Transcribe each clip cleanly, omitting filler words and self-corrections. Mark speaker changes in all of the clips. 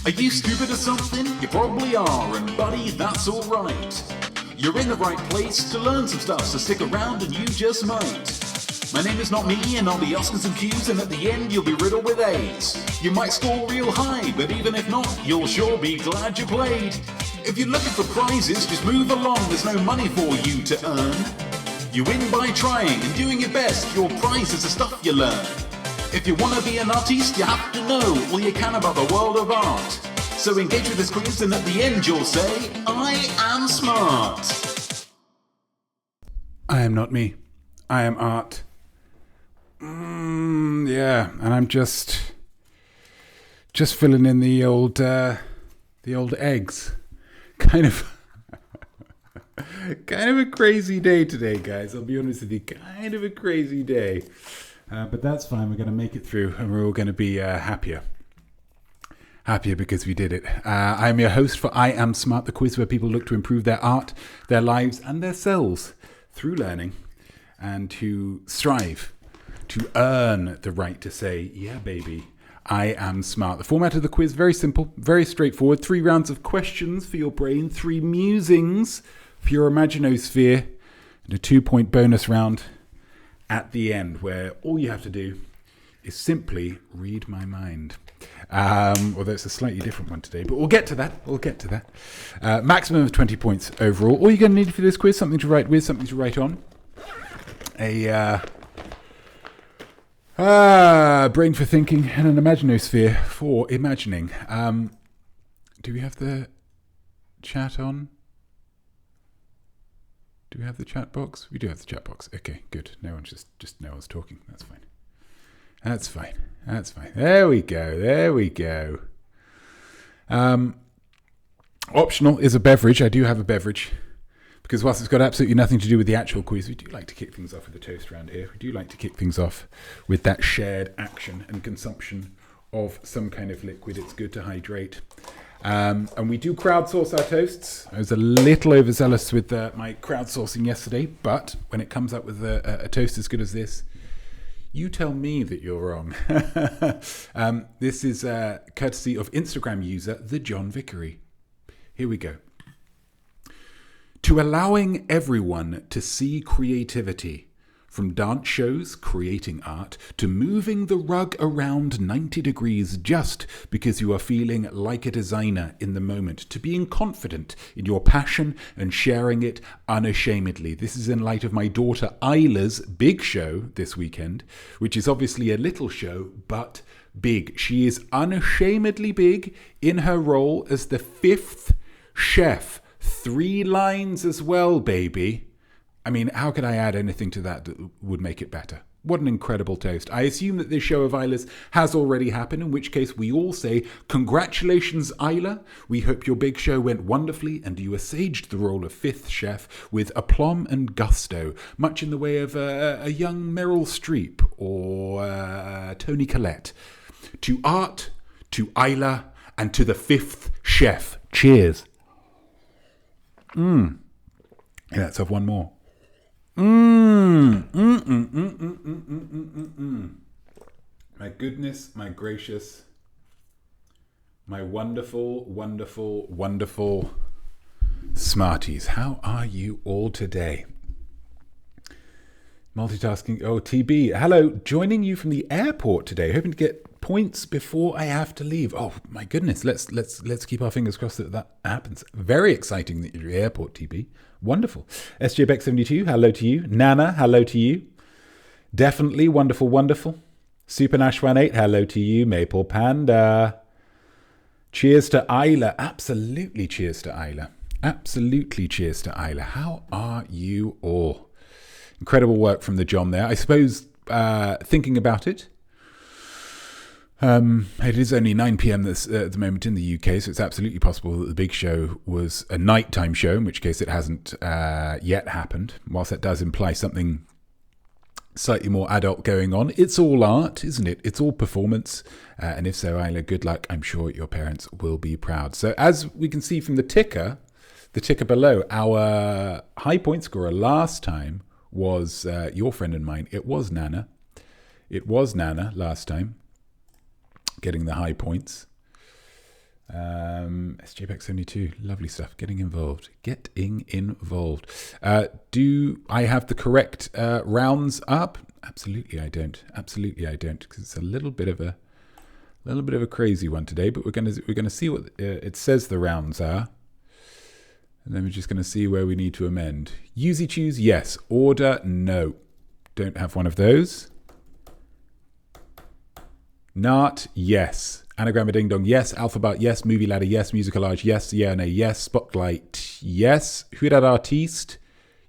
Speaker 1: Are you stupid or something? You probably are, and buddy, that's alright. You're in the right place to learn some stuff, so stick around and you just might. My name is Notme, and I'll be asking some Q's, and at the end you'll be riddled with A's. You might score real high, but even if not, you'll sure be glad you played. If you're looking for prizes, just move along, there's no money for you to earn. You win by trying and doing your best, your prizes are stuff you learn. If you want to be an artiste, you have to know all you can about the world of art. So engage with this quiz, and at the end you'll say, I am smart.
Speaker 2: I am not me. I am art. Yeah, and I'm just filling in the old eggs. Kind of a crazy day today, guys. I'll be honest with you, kind of a crazy day. But that's fine. We're going to make it through, and we're all going to be happier because we did it. I'm your host for I Am Smart, the quiz where people look to improve their art, their lives, and their selves through learning and to strive to earn the right to say, yeah, baby, I am smart. The format of the quiz, very simple, very straightforward. 3 rounds of questions for your brain, 3 musings for your imaginosphere, and a 2-point bonus round at the end, where all you have to do is simply read my mind. Although it's a slightly different one today, but we'll get to that. Maximum of 20 points overall. All you're going to need for this quiz, something to write with, something to write on. Brain for thinking and an imaginosphere for imagining. Do we have the chat on? Do we have the chat box? We do have the chat box. Okay, good. No one's just no one's talking. That's fine. There we go. Optional is a beverage. I do have a beverage. Because whilst it's got absolutely nothing to do with the actual quiz, we do like to kick things off with a toast around here. We do like to kick things off with that shared action and consumption of some kind of liquid. It's good to hydrate. And we do crowdsource our toasts. I was a little overzealous with my crowdsourcing yesterday, but when it comes up with a toast as good as this, you tell me that you're wrong. This is courtesy of Instagram user, the John Vickery. Here we go. To allowing everyone to see creativity, from dance shows creating art to moving the rug around 90 degrees just because you are feeling like a designer in the moment, to being confident in your passion and sharing it unashamedly. This is in light of my daughter Isla's big show this weekend, which is obviously a little show, but big. She is unashamedly big in her role as the 5th chef. 3 lines as well, baby. I mean, how could I add anything to that would make it better? What an incredible toast. I assume that this show of Isla's has already happened, in which case we all say, congratulations, Isla. We hope your big show went wonderfully and you assaged the role of 5th chef with aplomb and gusto, much in the way of a young Meryl Streep or Toni Collette. To art, to Isla, and to the 5th chef. Cheers. Yeah, let's have one more. My goodness, my gracious, my wonderful, wonderful, wonderful Smarties. How are you all today? Multitasking. Oh, TB. Hello, joining you from the airport today. Hoping to get points before I have to leave. Oh my goodness. Let's keep our fingers crossed that happens. Very exciting that you're at the airport, TB. Wonderful. SJBeck72, hello to you. Nana, hello to you. Definitely wonderful, wonderful. Super Nash18, hello to you. Maple Panda. Cheers to Isla. Absolutely cheers to Isla. Absolutely cheers to Isla. How are you all? Incredible work from the John there. I suppose, thinking about it, it is only 9 p.m. at the moment in the UK, so it's absolutely possible that the big show was a nighttime show, in which case it hasn't yet happened. Whilst that does imply something slightly more adult going on, it's all art, isn't it? It's all performance. And if so, Isla, good luck. I'm sure your parents will be proud. So as we can see from the ticker below, our high point scorer last time was your friend and mine. It was Nana. It was Nana last time, getting the high points. SJPEX72, lovely stuff. Getting involved. Do I have the correct rounds up? Absolutely, I don't. Because it's a little bit of a crazy one today. But we're gonna see what it says the rounds are, and then we're just gonna see where we need to amend. Usey choose, yes. Order, no. Don't have one of those. NART, yes. Anagram ding dong, yes. Alphabart, yes. Movie ladder, yes. Music collage, yes. Yeah, no, yes. Spotlight, yes. Huidad artiste,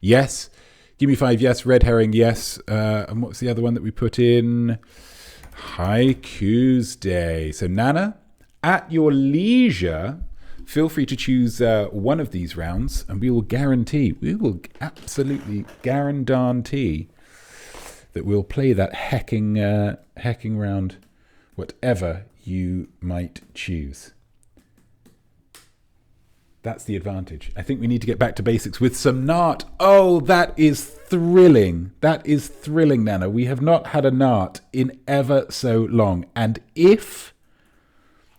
Speaker 2: yes. Give me 5, yes. Red herring, yes. And what's the other one that we put in? Haikuesday. So Nana, at your leisure, feel free to choose one of these rounds, and we will absolutely guarantee that we'll play that hecking round, whatever you might choose. That's the advantage. I think we need to get back to basics with some NART. Oh, that is thrilling. That is thrilling, Nana. We have not had a NART in ever so long. And if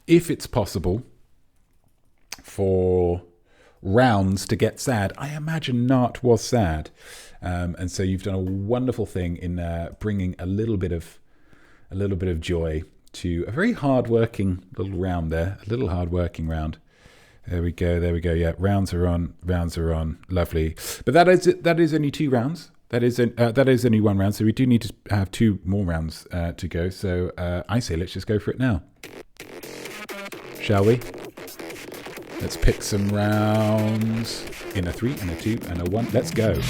Speaker 2: it's possible for rounds to get sad, I imagine NART was sad. And so you've done a wonderful thing in bringing a little bit of joy to a very hard-working little round there. A little hard-working round. There we go. Yeah, rounds are on. Lovely. But that is only 2 rounds. That is only 1 round. So we do need to have 2 more rounds to go. So I say let's just go for it now. Shall we? Let's pick some rounds in a 3 and a 2 and a 1. Let's go.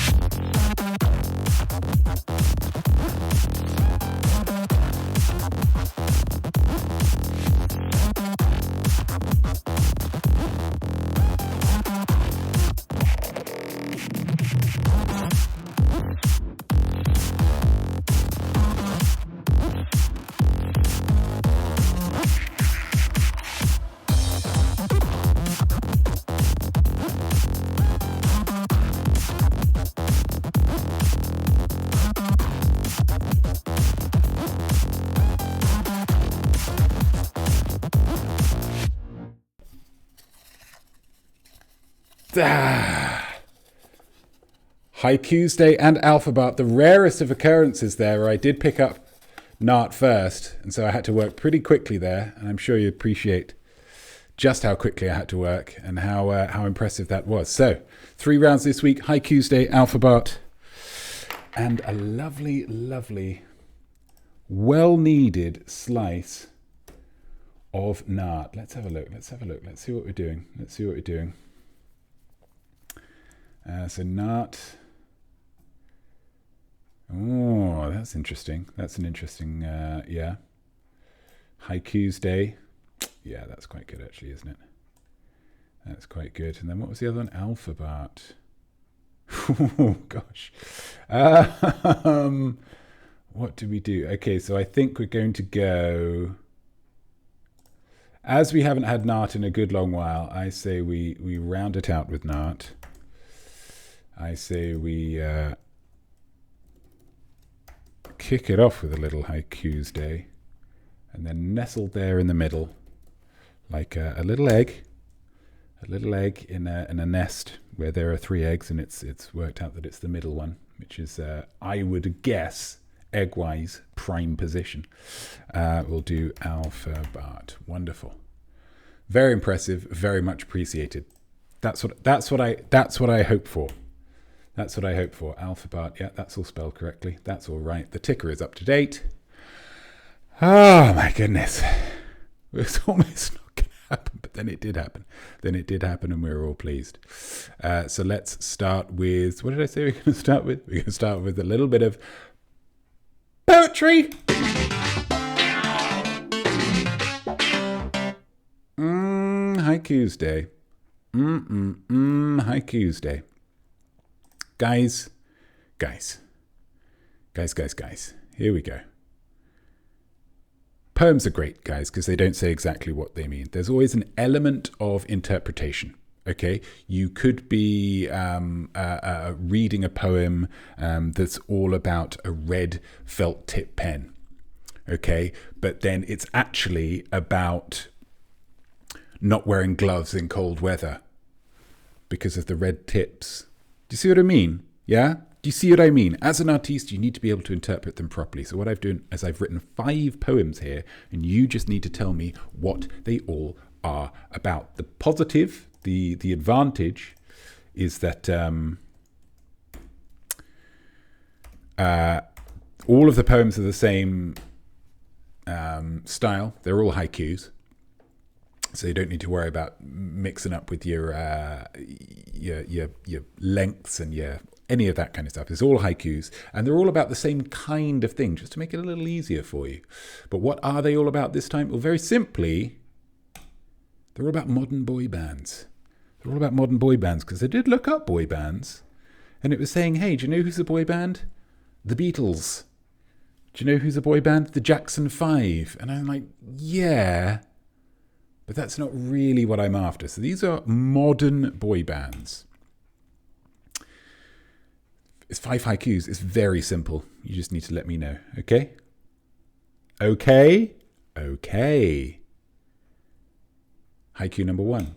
Speaker 2: Haikuesday and Alphabart, the rarest of occurrences there, where I did pick up NART first, and so I had to work pretty quickly there, and I'm sure you appreciate just how quickly I had to work and how impressive that was. So, 3 rounds this week, Haikuesday, Alphabart, and a lovely, lovely, well-needed slice of NART. Let's have a look. Let's see what we're doing. So NART. Oh, that's interesting. That's an interesting, yeah. Haikuesday. Yeah, that's quite good actually, isn't it? That's quite good. And then what was the other one? Alphabart. Oh, gosh. What do we do? Okay, so I think we're going to go... As we haven't had NART in a good long while, I say we round it out with NART. I say we kick it off with a little Haikuesday, and then nestled there in the middle, like a little egg in a nest where there are 3 eggs, and it's worked out that it's the middle one, which is I would guess egg-wise prime position. We'll do Alphabart. Wonderful, very impressive, very much appreciated. That's what I hope for. That's what I hope for. Alphabart, yeah, that's all spelled correctly. That's all right. The ticker is up to date. Oh, my goodness. It was almost not going to happen, but then it did happen. And we were all pleased. So let's start with, what did I say we're going to start with? We're going to start with a little bit of poetry. Haikuesday. Haikuesday. Guys, here we go. Poems are great, guys, because they don't say exactly what they mean. There's always an element of interpretation, okay? You could be reading a poem that's all about a red felt tip pen, okay? But then it's actually about not wearing gloves in cold weather because of the red tips. Do you see what I mean? Yeah? Do you see what I mean? As an artiste, you need to be able to interpret them properly. So what I've done is I've written 5 poems here, and you just need to tell me what they all are about. The positive, the advantage is that all of the poems are the same style. They're all haikus. So you don't need to worry about mixing up with your lengths and any of that kind of stuff. It's all haikus, and they're all about the same kind of thing, just to make it a little easier for you. But what are they all about this time? Well, very simply, they're all about modern boy bands. They're all about modern boy bands, because I did look up boy bands, and it was saying, hey, do you know who's a boy band? The Beatles. Do you know who's a boy band? The Jackson 5. And I'm like, yeah, but that's not really what I'm after. So these are modern boy bands. It's 5 haikus. It's very simple. You just need to let me know. Okay? Okay? Okay. Haiku number 1.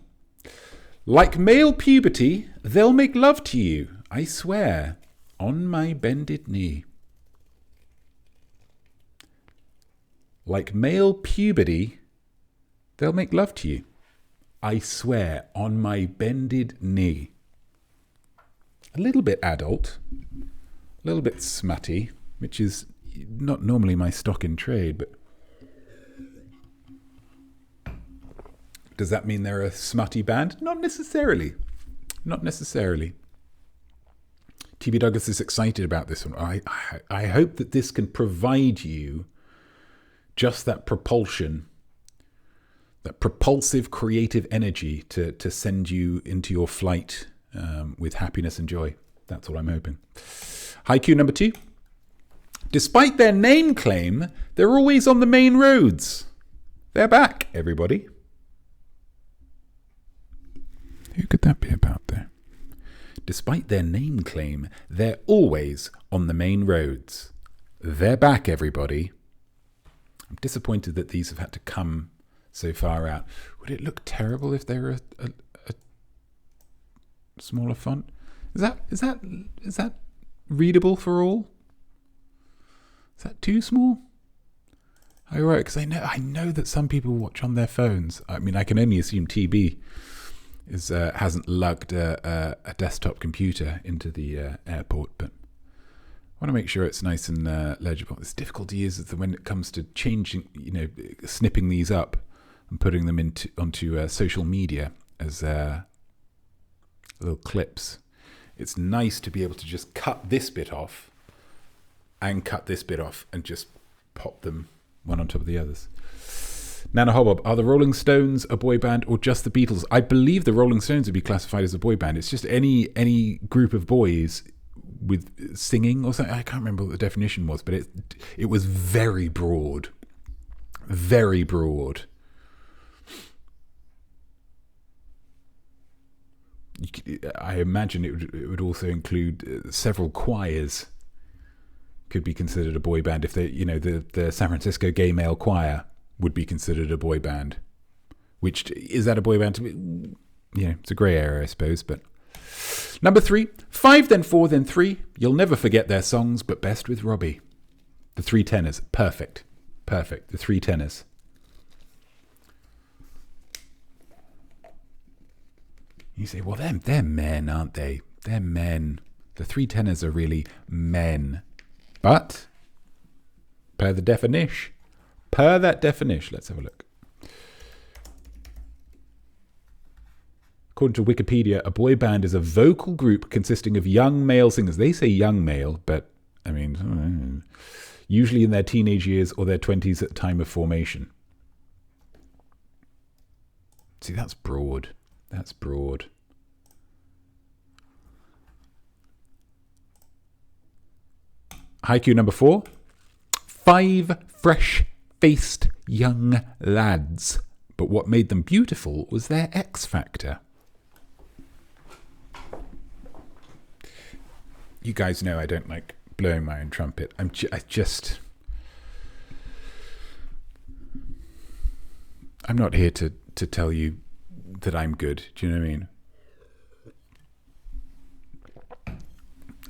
Speaker 2: Like male puberty, they'll make love to you, I swear, on my bended knee. Like male puberty, they'll make love to you, I swear, on my bended knee. A little bit adult, a little bit smutty, which is not normally my stock in trade, but does that mean they're a smutty band? Not necessarily. Not necessarily. TB Douglas is excited about this one. I hope that this can provide you just that propulsion, that propulsive creative energy to send you into your flight with happiness and joy. That's what I'm hoping. Haiku number 2. Despite their name claim, they're always on the main roads. They're back, everybody. Who could that be about there? Despite their name claim, they're always on the main roads. They're back, everybody. I'm disappointed that these have had to come so far out. Would it look terrible if they were a smaller font? Is that readable for all? Is that too small? Oh, right, because I know that some people watch on their phones. I mean, I can only assume TB hasn't lugged a desktop computer into the airport, but I want to make sure it's nice and legible. It's difficulty is that when it comes to changing, snipping these up and putting them onto social media as little clips. It's nice to be able to just cut this bit off and cut this bit off and just pop them one on top of the others. Nanahobbob, are the Rolling Stones a boy band or just the Beatles? I believe the Rolling Stones would be classified as a boy band. It's just any group of boys with singing or something. I can't remember what the definition was, but it was very broad. Very broad. I imagine it would also include several choirs could be considered a boy band if they, the San Francisco Gay Male Choir would be considered a boy band. Which, is that a boy band? It's a grey area, I suppose, but... Number 3, 5, then 4, then 3. You'll never forget their songs, but best with Robbie. The 3 tenors. Perfect. The 3 tenors. You say, well, they're men, aren't they? They're men. The 3 tenors are really men. But, per that definition, let's have a look. According to Wikipedia, a boy band is a vocal group consisting of young male singers. They say young male, but, usually in their teenage years or their 20s at the time of formation. See, that's broad. That's broad. Haiku number 4. 5 fresh-faced young lads. But what made them beautiful was their X factor. You guys know I don't like blowing my own trumpet. I'm not here to tell you that I'm good. Do you know what I mean?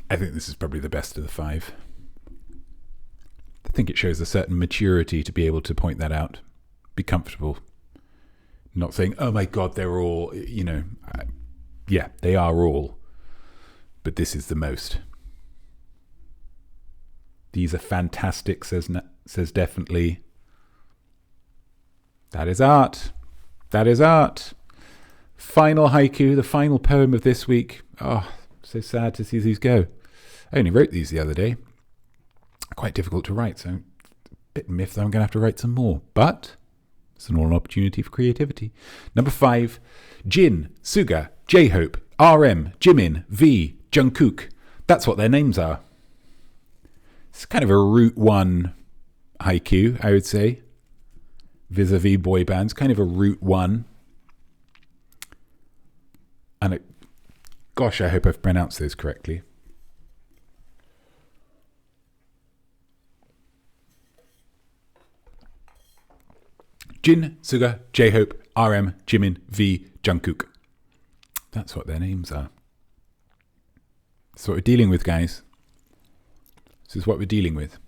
Speaker 2: I think this is probably the best of the 5. I think it shows a certain maturity to be able to point that out. Be comfortable. Not saying, oh my God, they're all, yeah, they are all. But this is the most. These are fantastic, says definitely. That is art. That is art. Final haiku, the final poem of this week. Oh, so sad to see these go. I only wrote these the other day. Quite difficult to write, so a bit miffed that I'm going to have to write some more. But it's an all opportunity for creativity. Number 5, Jin, Suga, J-Hope, RM, Jimin, V, Jungkook. That's what their names are. It's kind of a Route 1 haiku, I would say. Vis-a-vis boy bands, kind of a Route 1. And gosh, I hope I've pronounced those correctly. Jin, Suga, J-Hope, RM, Jimin, V, Jungkook. That's what their names are. That's what we're dealing with, guys. This is what we're dealing with.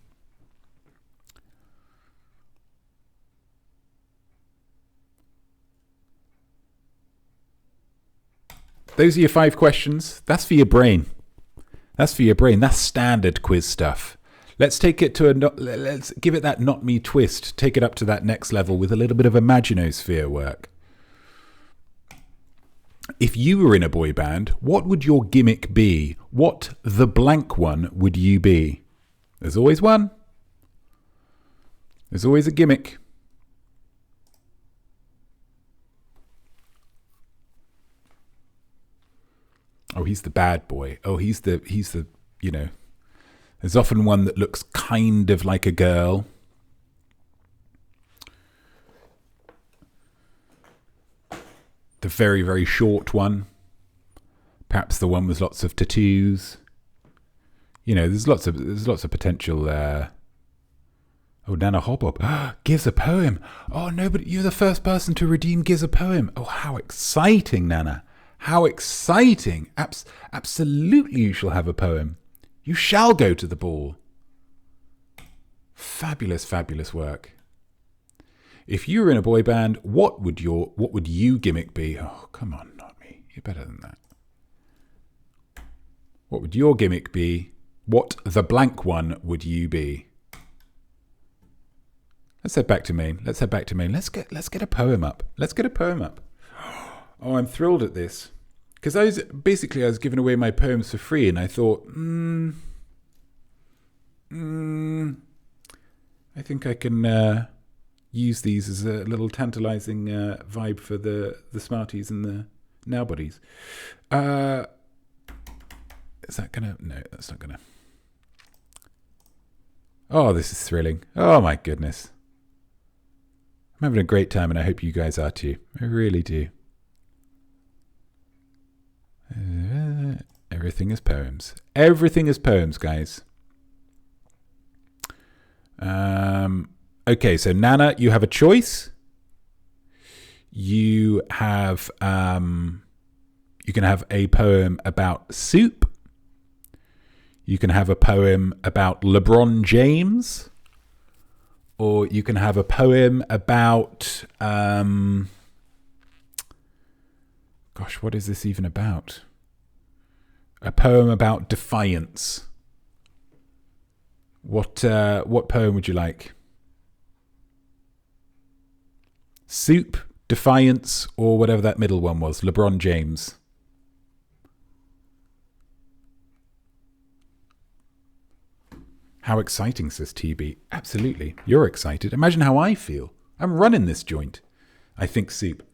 Speaker 2: Those are your 5 questions. That's for your brain. That's for your brain. That's standard quiz stuff. Let's take it to let's give it that not me twist. Take it up to that next level with a little bit of imaginosphere work. If you were in a boy band, what would your gimmick be? What the blank one would you be? There's always one. There's always a gimmick. Oh, he's the bad boy. Oh, he's the, there's often one that looks kind of like a girl. The very, very short one. Perhaps the one with lots of tattoos. There's lots of potential there. Oh, Nanahobbob gives a poem. Oh, no, but you're the first person to redeem gives a poem. Oh, how exciting, Nana. How exciting. Absolutely you shall have a poem. You shall go to the ball. Fabulous, fabulous work. If you were in a boy band, what would you gimmick be? Oh, come on, not me. You're better than that. What would your gimmick be? What the blank one would you be? Let's head back to main. Let's get a poem up. Let's get a poem up. Oh, I'm thrilled at this. Because I was giving away my poems for free, and I thought, I think I can use these as a little tantalizing vibe for the Smarties and the Nowbodies. Is that gonna? No, that's not gonna. Oh, this is thrilling. Oh my goodness. I'm having a great time, and I hope you guys are too. I really do. Everything is poems. Everything is poems, guys. Okay, so Nana, you have a choice. You have you can have a poem about soup. You can have a poem about LeBron James. Or you can have a poem about gosh, what is this even about? A poem about defiance. What poem would you like? Soup, defiance, or whatever that middle one was, LeBron James. How exciting, says TB. Absolutely. You're excited. Imagine how I feel. I'm running this joint. I think soup.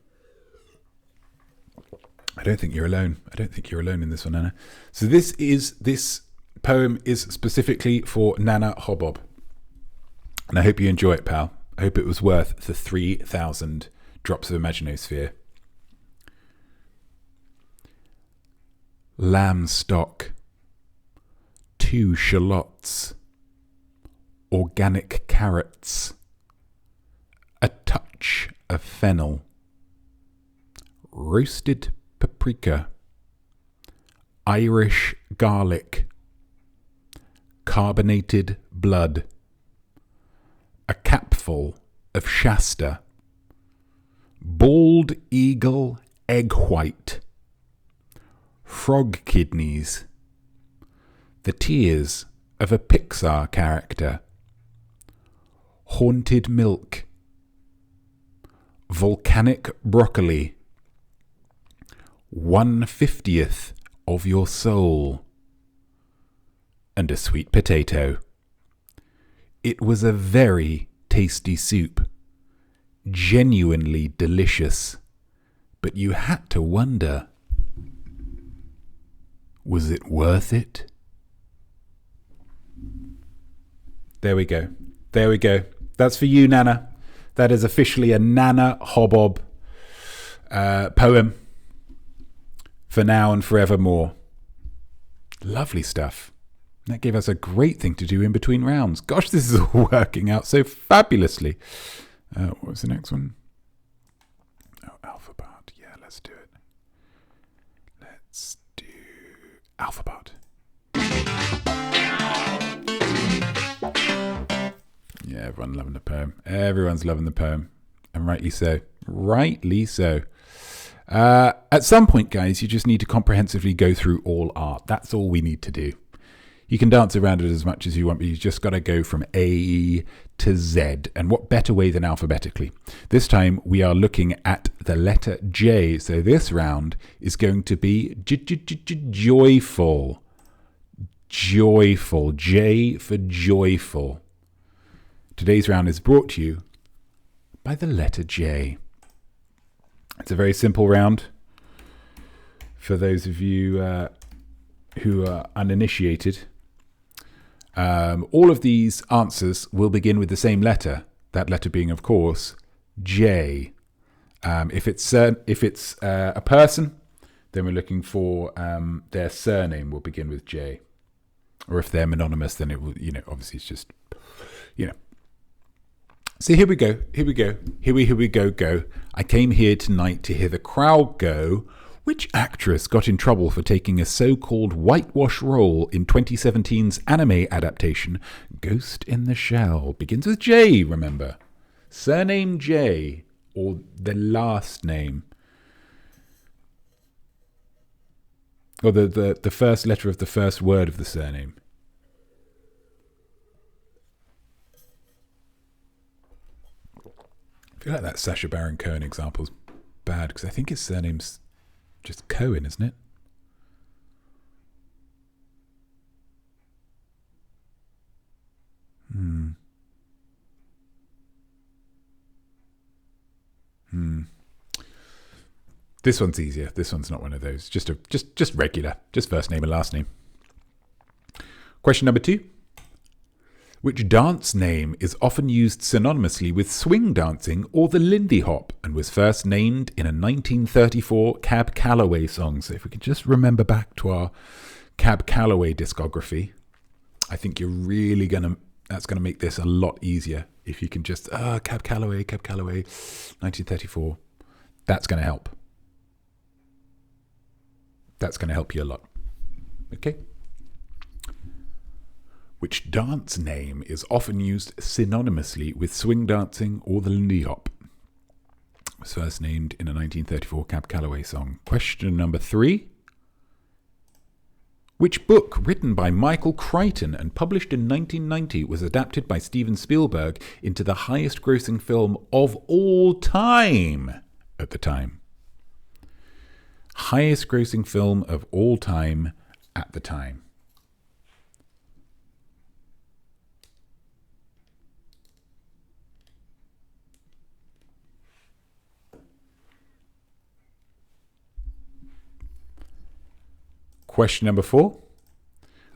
Speaker 2: I don't think you're alone. I don't think you're alone in this one, Nana. So this poem is specifically for Nanahobbob. And I hope you enjoy it, pal. I hope it was worth the 3,000 drops of imaginosphere. Lamb stock. 2 shallots. Organic carrots. A touch of fennel. roasted paprika, Irish garlic, carbonated blood, a capful of Shasta, bald eagle egg white, frog kidneys, the tears of a Pixar character, haunted milk, volcanic broccoli, 1/50th of your soul, and a sweet potato. It was a very tasty soup, genuinely delicious, but you had to wonder, was it worth it? There we go. There we go. That's for you, Nana. That is officially a Nanahobbob poem for now and forevermore. Lovely stuff. That gave us a great thing to do in between rounds. Gosh, this is all working out so fabulously. What was the next one? Oh, Alphabart. Yeah, let's do it. Let's do Alphabart. Yeah, everyone's loving the poem. Everyone's loving the poem. And rightly so. Rightly so. At some point, guys, you just need to comprehensively go through all art. That's all we need to do. You can dance around it as much as you want, but you just got to go from A to Z. And what better way than alphabetically? This time we are looking at the letter J. So this round is going to be joyful. Joyful. J for joyful. Today's round is brought to you by the letter J. It's a very simple round for those of you who are uninitiated. All of these answers will begin with the same letter. That letter being, of course, J. If it's a person, then we're looking for their surname will begin with J. Or if they're mononymous, then it will, obviously it's just, So here we go. Here we go. I came here tonight to hear the crowd go. Which actress got in trouble for taking a so-called whitewash role in 2017's anime adaptation, Ghost in the Shell? Begins with J, remember. Surname J, or the last name. Or the first letter of the first word of the surname. I feel like that Sacha Baron Cohen example's bad, because I think his surname's just Cohen, isn't it? This one's easier. This one's not one of those. Just regular. Just first name and last name. Question number 2. Which dance name is often used synonymously with swing dancing or the Lindy Hop and was first named in a 1934 Cab Calloway song? So if we could just remember back to our Cab Calloway discography, I think that's going to make this a lot easier. If you can just, Cab Calloway, 1934. That's going to help. That's going to help you a lot. Okay? Which dance name is often used synonymously with swing dancing or the Lindy Hop? It was first named in a 1934 Cab Calloway song. Question number 3. Which book, written by Michael Crichton and published in 1990, was adapted by Steven Spielberg into the highest-grossing film of all time at the time? Highest-grossing film of all time at the time. Question number 4.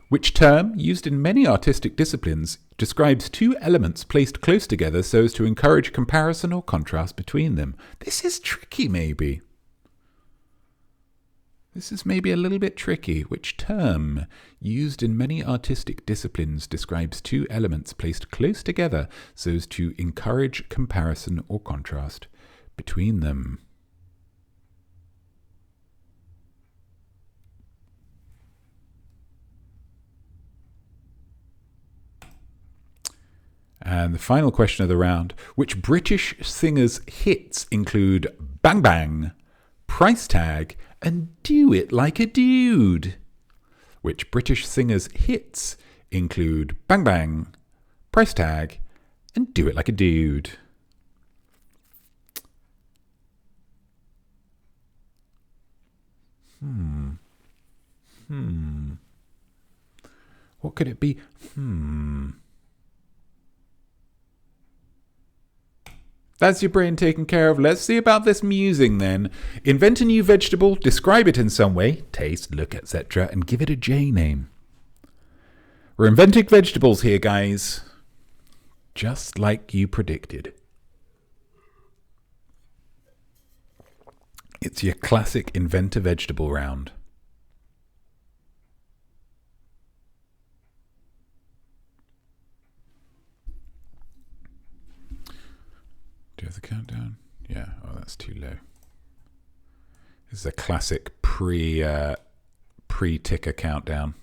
Speaker 2: Which term, used in many artistic disciplines, describes two elements placed close together so as to encourage comparison or contrast between them? This is tricky, maybe. This is maybe a little bit tricky. Which term, used in many artistic disciplines, describes two elements placed close together so as to encourage comparison or contrast between them? And the final question of the round. Which British singer's hits include Bang Bang, Price Tag, and Do It Like a Dude? Which British singer's hits include Bang Bang, Price Tag, and Do It Like a Dude? What could it be? That's your brain taken care of. Let's see about this musing then. Invent a new vegetable, describe it in some way, taste, look, etc., and give it a J name. We're inventing vegetables here, guys. Just like you predicted. It's your classic invent a vegetable round. Do you have the countdown? Yeah. Oh, that's too low. This is a classic pre-ticker countdown.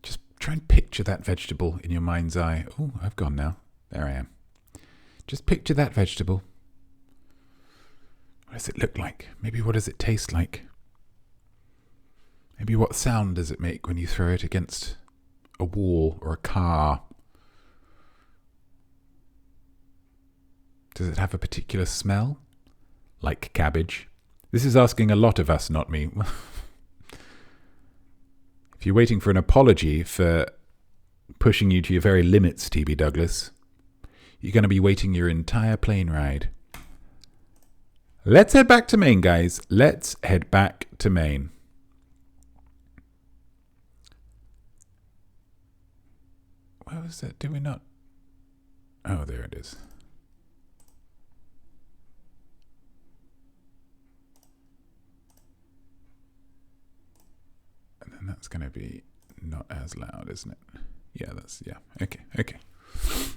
Speaker 2: Just try and picture that vegetable in your mind's eye. Oh, I've gone now. There I am. Just picture that vegetable. What does it look like? Maybe what does it taste like? Maybe what sound does it make when you throw it against a wall or a car? Does it have a particular smell? Like cabbage? This is asking a lot of us, not me. If you're waiting for an apology for pushing you to your very limits, TB Douglas, you're going to be waiting your entire plane ride. Let's head back to Maine, guys. Let's head back to Maine. Where was that? Did we not? Oh, there it is. And then that's going to be not as loud, isn't it? Yeah, that's, yeah. Okay.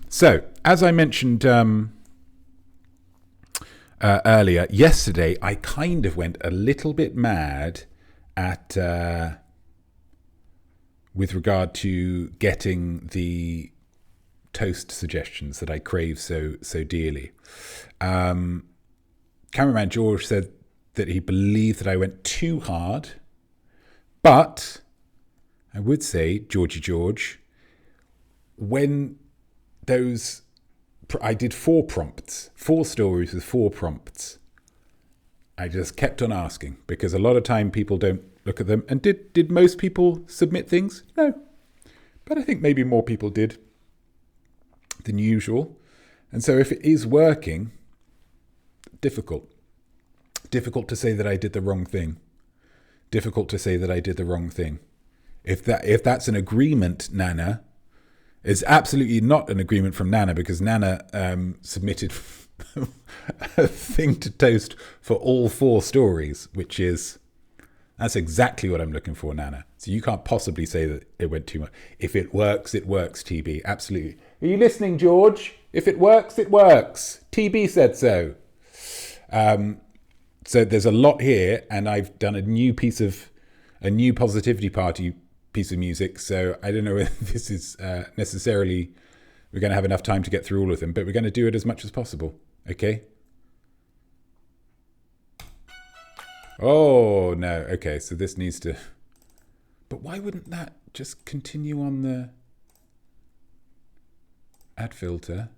Speaker 2: So, as I mentioned earlier, yesterday, I kind of went a little bit mad at with regard to getting the toast suggestions that I crave so dearly. Cameraman George said that he believed that I went too hard, but I would say, Georgie George, when those... I did 4 prompts, 4 stories with 4 prompts. I just kept on asking because a lot of time people don't look at them. And did most people submit things? No. But I think maybe more people did than usual. And so if it is working, difficult. Difficult to say that I did the wrong thing. Difficult to say that I did the wrong thing. If that's an agreement, Nana... It's absolutely not an agreement from Nana because Nana submitted a thing to toast for all 4 stories, which is, that's exactly what I'm looking for, Nana. So you can't possibly say that it went too much. If it works, TB. Absolutely. Are you listening, George? If it works, it works. TB said so. So there's a lot here, and I've done a new positivity party piece of music, so I don't know if this is necessarily we're going to have enough time to get through all of them, but we're going to do it as much as possible. Okay? Oh no. Okay, so this needs to, but why wouldn't that just continue on the add filter?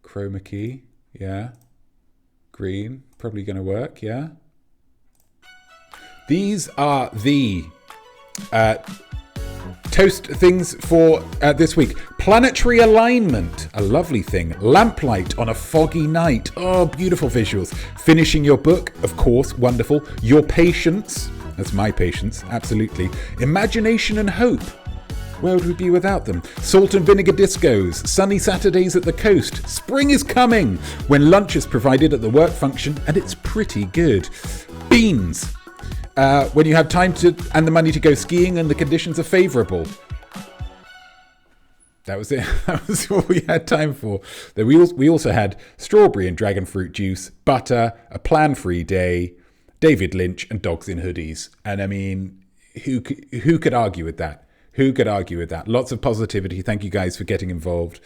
Speaker 2: Chroma key, yeah. Green, probably going to work, yeah. These are the toast things for this week. Planetary alignment, a lovely thing. Lamplight on a foggy night. Oh, beautiful visuals. Finishing your book, of course, wonderful. Your patience, that's my patience, absolutely. Imagination and hope. Where would we be without them? Salt and vinegar discos, sunny Saturdays at the coast. Spring is coming when lunch is provided at the work function, and it's pretty good. Beans, when you have time to and the money to go skiing and the conditions are favourable. That was it. That was all we had time for. We also had strawberry and dragon fruit juice, butter, a plan-free day, David Lynch, and dogs in hoodies. And I mean, who could argue with that? Who could argue with that? Lots of positivity. Thank you guys for getting involved.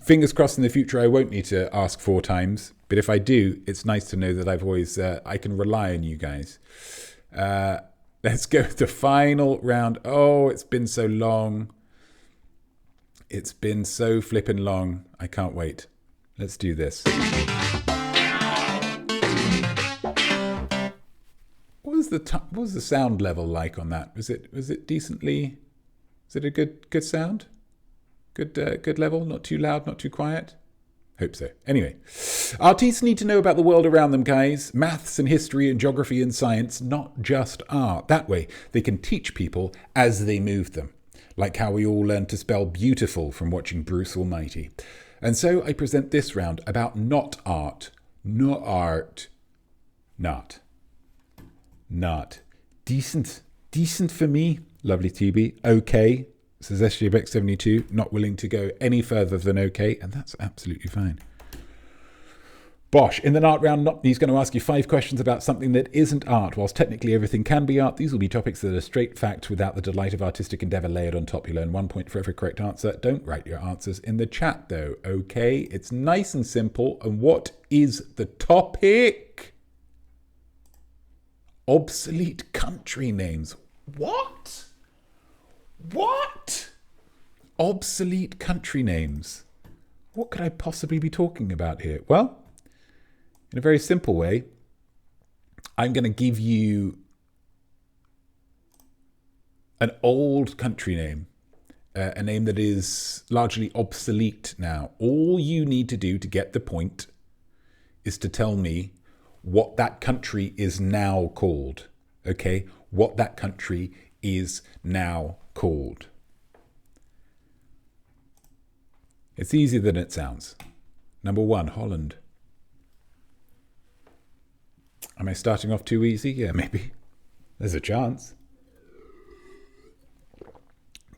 Speaker 2: Fingers crossed in the future I won't need to ask 4 times. But if I do, it's nice to know that I've always I can rely on you guys. Let's go to the final round. Oh, it's been so long. It's been so flippin' long. I can't wait. Let's do this. What was the sound level like on that? Was it decently? Was it a good sound? Good level. Not too loud. Not too quiet. Hope so. Anyway, artists need to know about the world around them, guys. Maths and history and geography and science, not just art. That way, they can teach people as they move them. Like how we all learned to spell beautiful from watching Bruce Almighty. And so I present this round about not art. Not art. Not. Decent. Decent for me. Lovely TB. Okay. Says SJBX72. Not willing to go any further than okay. And that's absolutely fine. Bosh, in the NART round, Notme's going to ask you 5 questions about something that isn't art. Whilst technically everything can be art, these will be topics that are straight facts without the delight of artistic endeavour layered on top. You'll earn 1 point for every correct answer. Don't write your answers in the chat, though, okay? It's nice and simple. And what is the topic? Obsolete country names. What? Obsolete country names. What could I possibly be talking about here? Well, in a very simple way, I'm going to give you an old country name, a name that is largely obsolete now. All you need to do to get the point is to tell me what that country is now called. Okay? What that country is now called. It's easier than it sounds. Number 1, Holland. Am I starting off too easy? Yeah, maybe. There's a chance.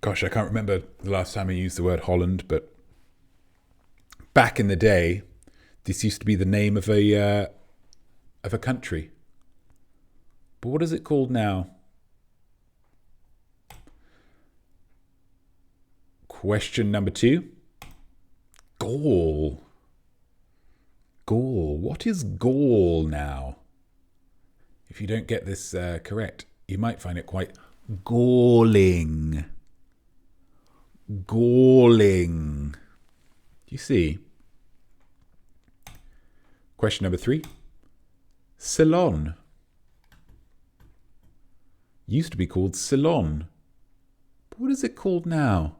Speaker 2: Gosh, I can't remember the last time I used the word Holland, but back in the day, this used to be the name of a country. But what is it called now? Question number 2. Gaul. What is Gaul now? If you don't get this correct, you might find it quite galling. You see? Question number 3. Ceylon. Used to be called Ceylon. But what is it called now?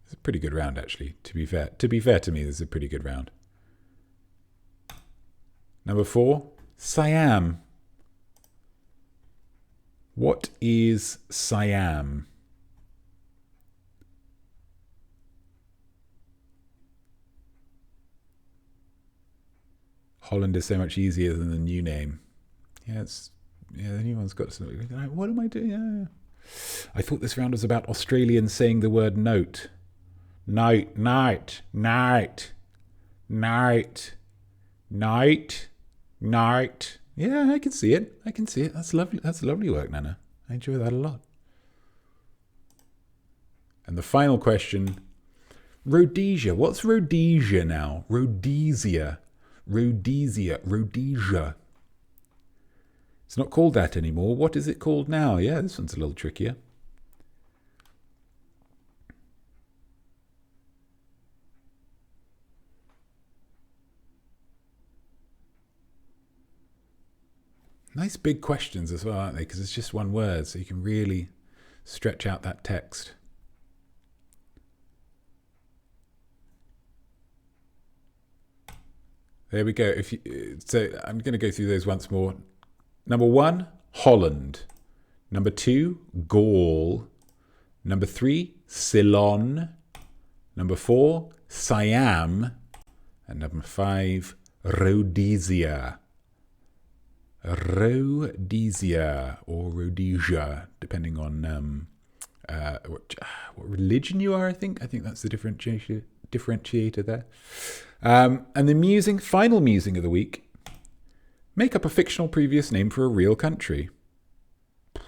Speaker 2: It's a pretty good round, actually, to be fair. To be fair to me, this is a pretty good round. Number 4, Siam. What is Siam? Holland is so much easier than the new name. Yeah, the new one's got something. What am I doing? Yeah. I thought this round was about Australians saying the word note. Night. Yeah, I can see it. That's lovely. That's lovely work, Nana. I enjoy that a lot. And the final question, Rhodesia. What's Rhodesia now? Rhodesia. It's not called that anymore. What is it called now? Yeah, this one's a little trickier. Nice big questions as well, aren't they? Because it's just one word, so you can really stretch out that text. There we go. So I'm going to go through those once more. Number 1, Holland. Number 2, Gaul. Number 3, Ceylon. Number 4, Siam. And number 5, Rhodesia. Rhodesia or Rhodesia, depending on what religion you are. I think that's the differentiator there. And the final musing of the week: make up a fictional previous name for a real country. I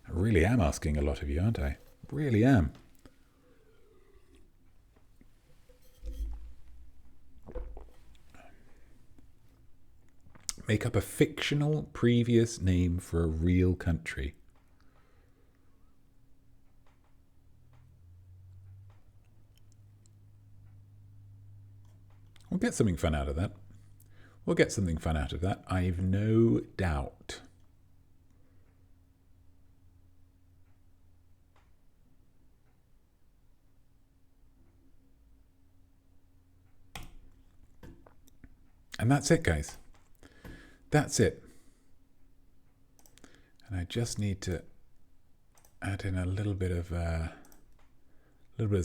Speaker 2: really am asking a lot of you, aren't I? Really am. Make up a fictional previous name for a real country. We'll get something fun out of that. I've no doubt. And that's it, guys. That's it. And I just need to add in a little bit of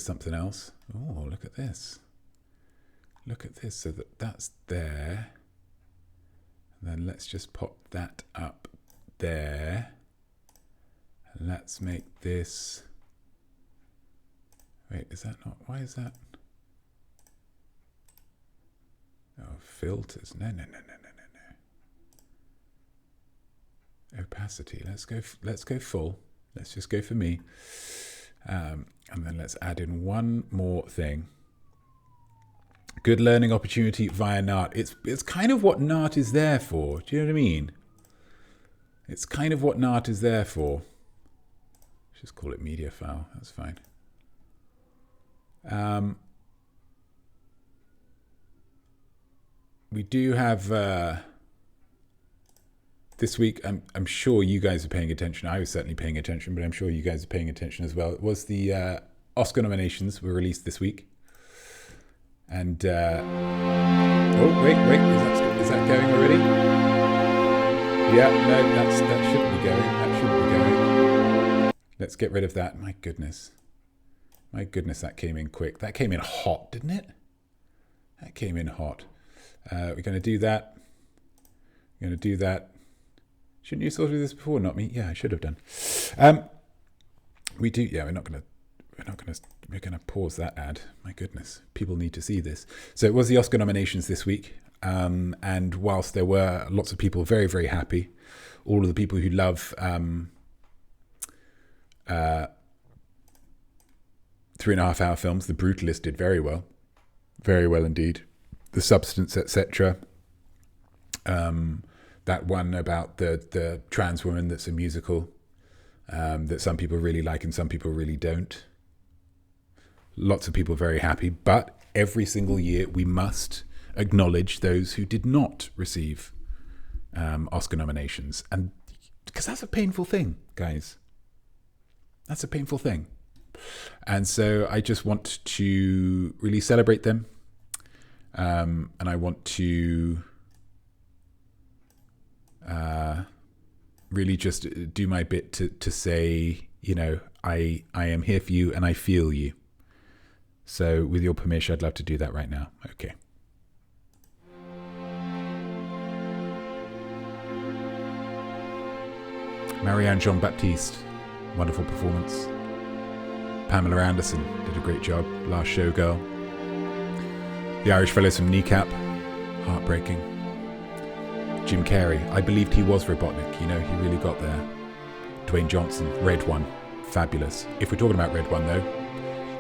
Speaker 2: something else. Oh, look at this. So that's there. And then let's just pop that up there. And let's make this. Wait, is that not? Why is that? Oh, filters. No. Opacity. Let's go full. Let's just go for me. And then let's add in one more thing. Good learning opportunity via NART. It's kind of what NART is there for. Do you know what I mean? It's kind of what NART is there for. Let's just call it media file. That's fine. We do have this week. I'm sure you guys are paying attention. I was certainly paying attention, but I'm sure you guys are paying attention as well. It was the Oscar nominations were released this week, and oh wait, is that going already? Yeah, no, that shouldn't be going. That shouldn't be going. Let's get rid of that. My goodness, that came in quick. That came in hot, didn't it? That came in hot. We're going to do that. Shouldn't you have thought of this before? Not me. Yeah, I should have done. We do. Yeah, we're going to pause that ad. My goodness, people need to see this. So it was the Oscar nominations this week, and whilst there were lots of people very, very happy, all of the people who love 3.5 hour films, The Brutalist did very well indeed. The Substance, etc. That one about the trans woman that's a musical, that some people really like and some people really don't. Lots of people very happy, but every single year we must acknowledge those who did not receive Oscar nominations, and because that's a painful thing, guys. That's a painful thing, and so I just want to really celebrate them, and I want to really just do my bit to say, you know, I am here for you and I feel you. So with your permission, I'd love to do that right now. Okay. Marianne Jean-Baptiste, wonderful performance. Pamela Anderson did a great job. Last Showgirl. The Irish Fellows from Kneecap, heartbreaking. Jim Carrey, I believed he was Robotnik. You know, he really got there. Dwayne Johnson, Red One, fabulous. If we're talking about Red One, though,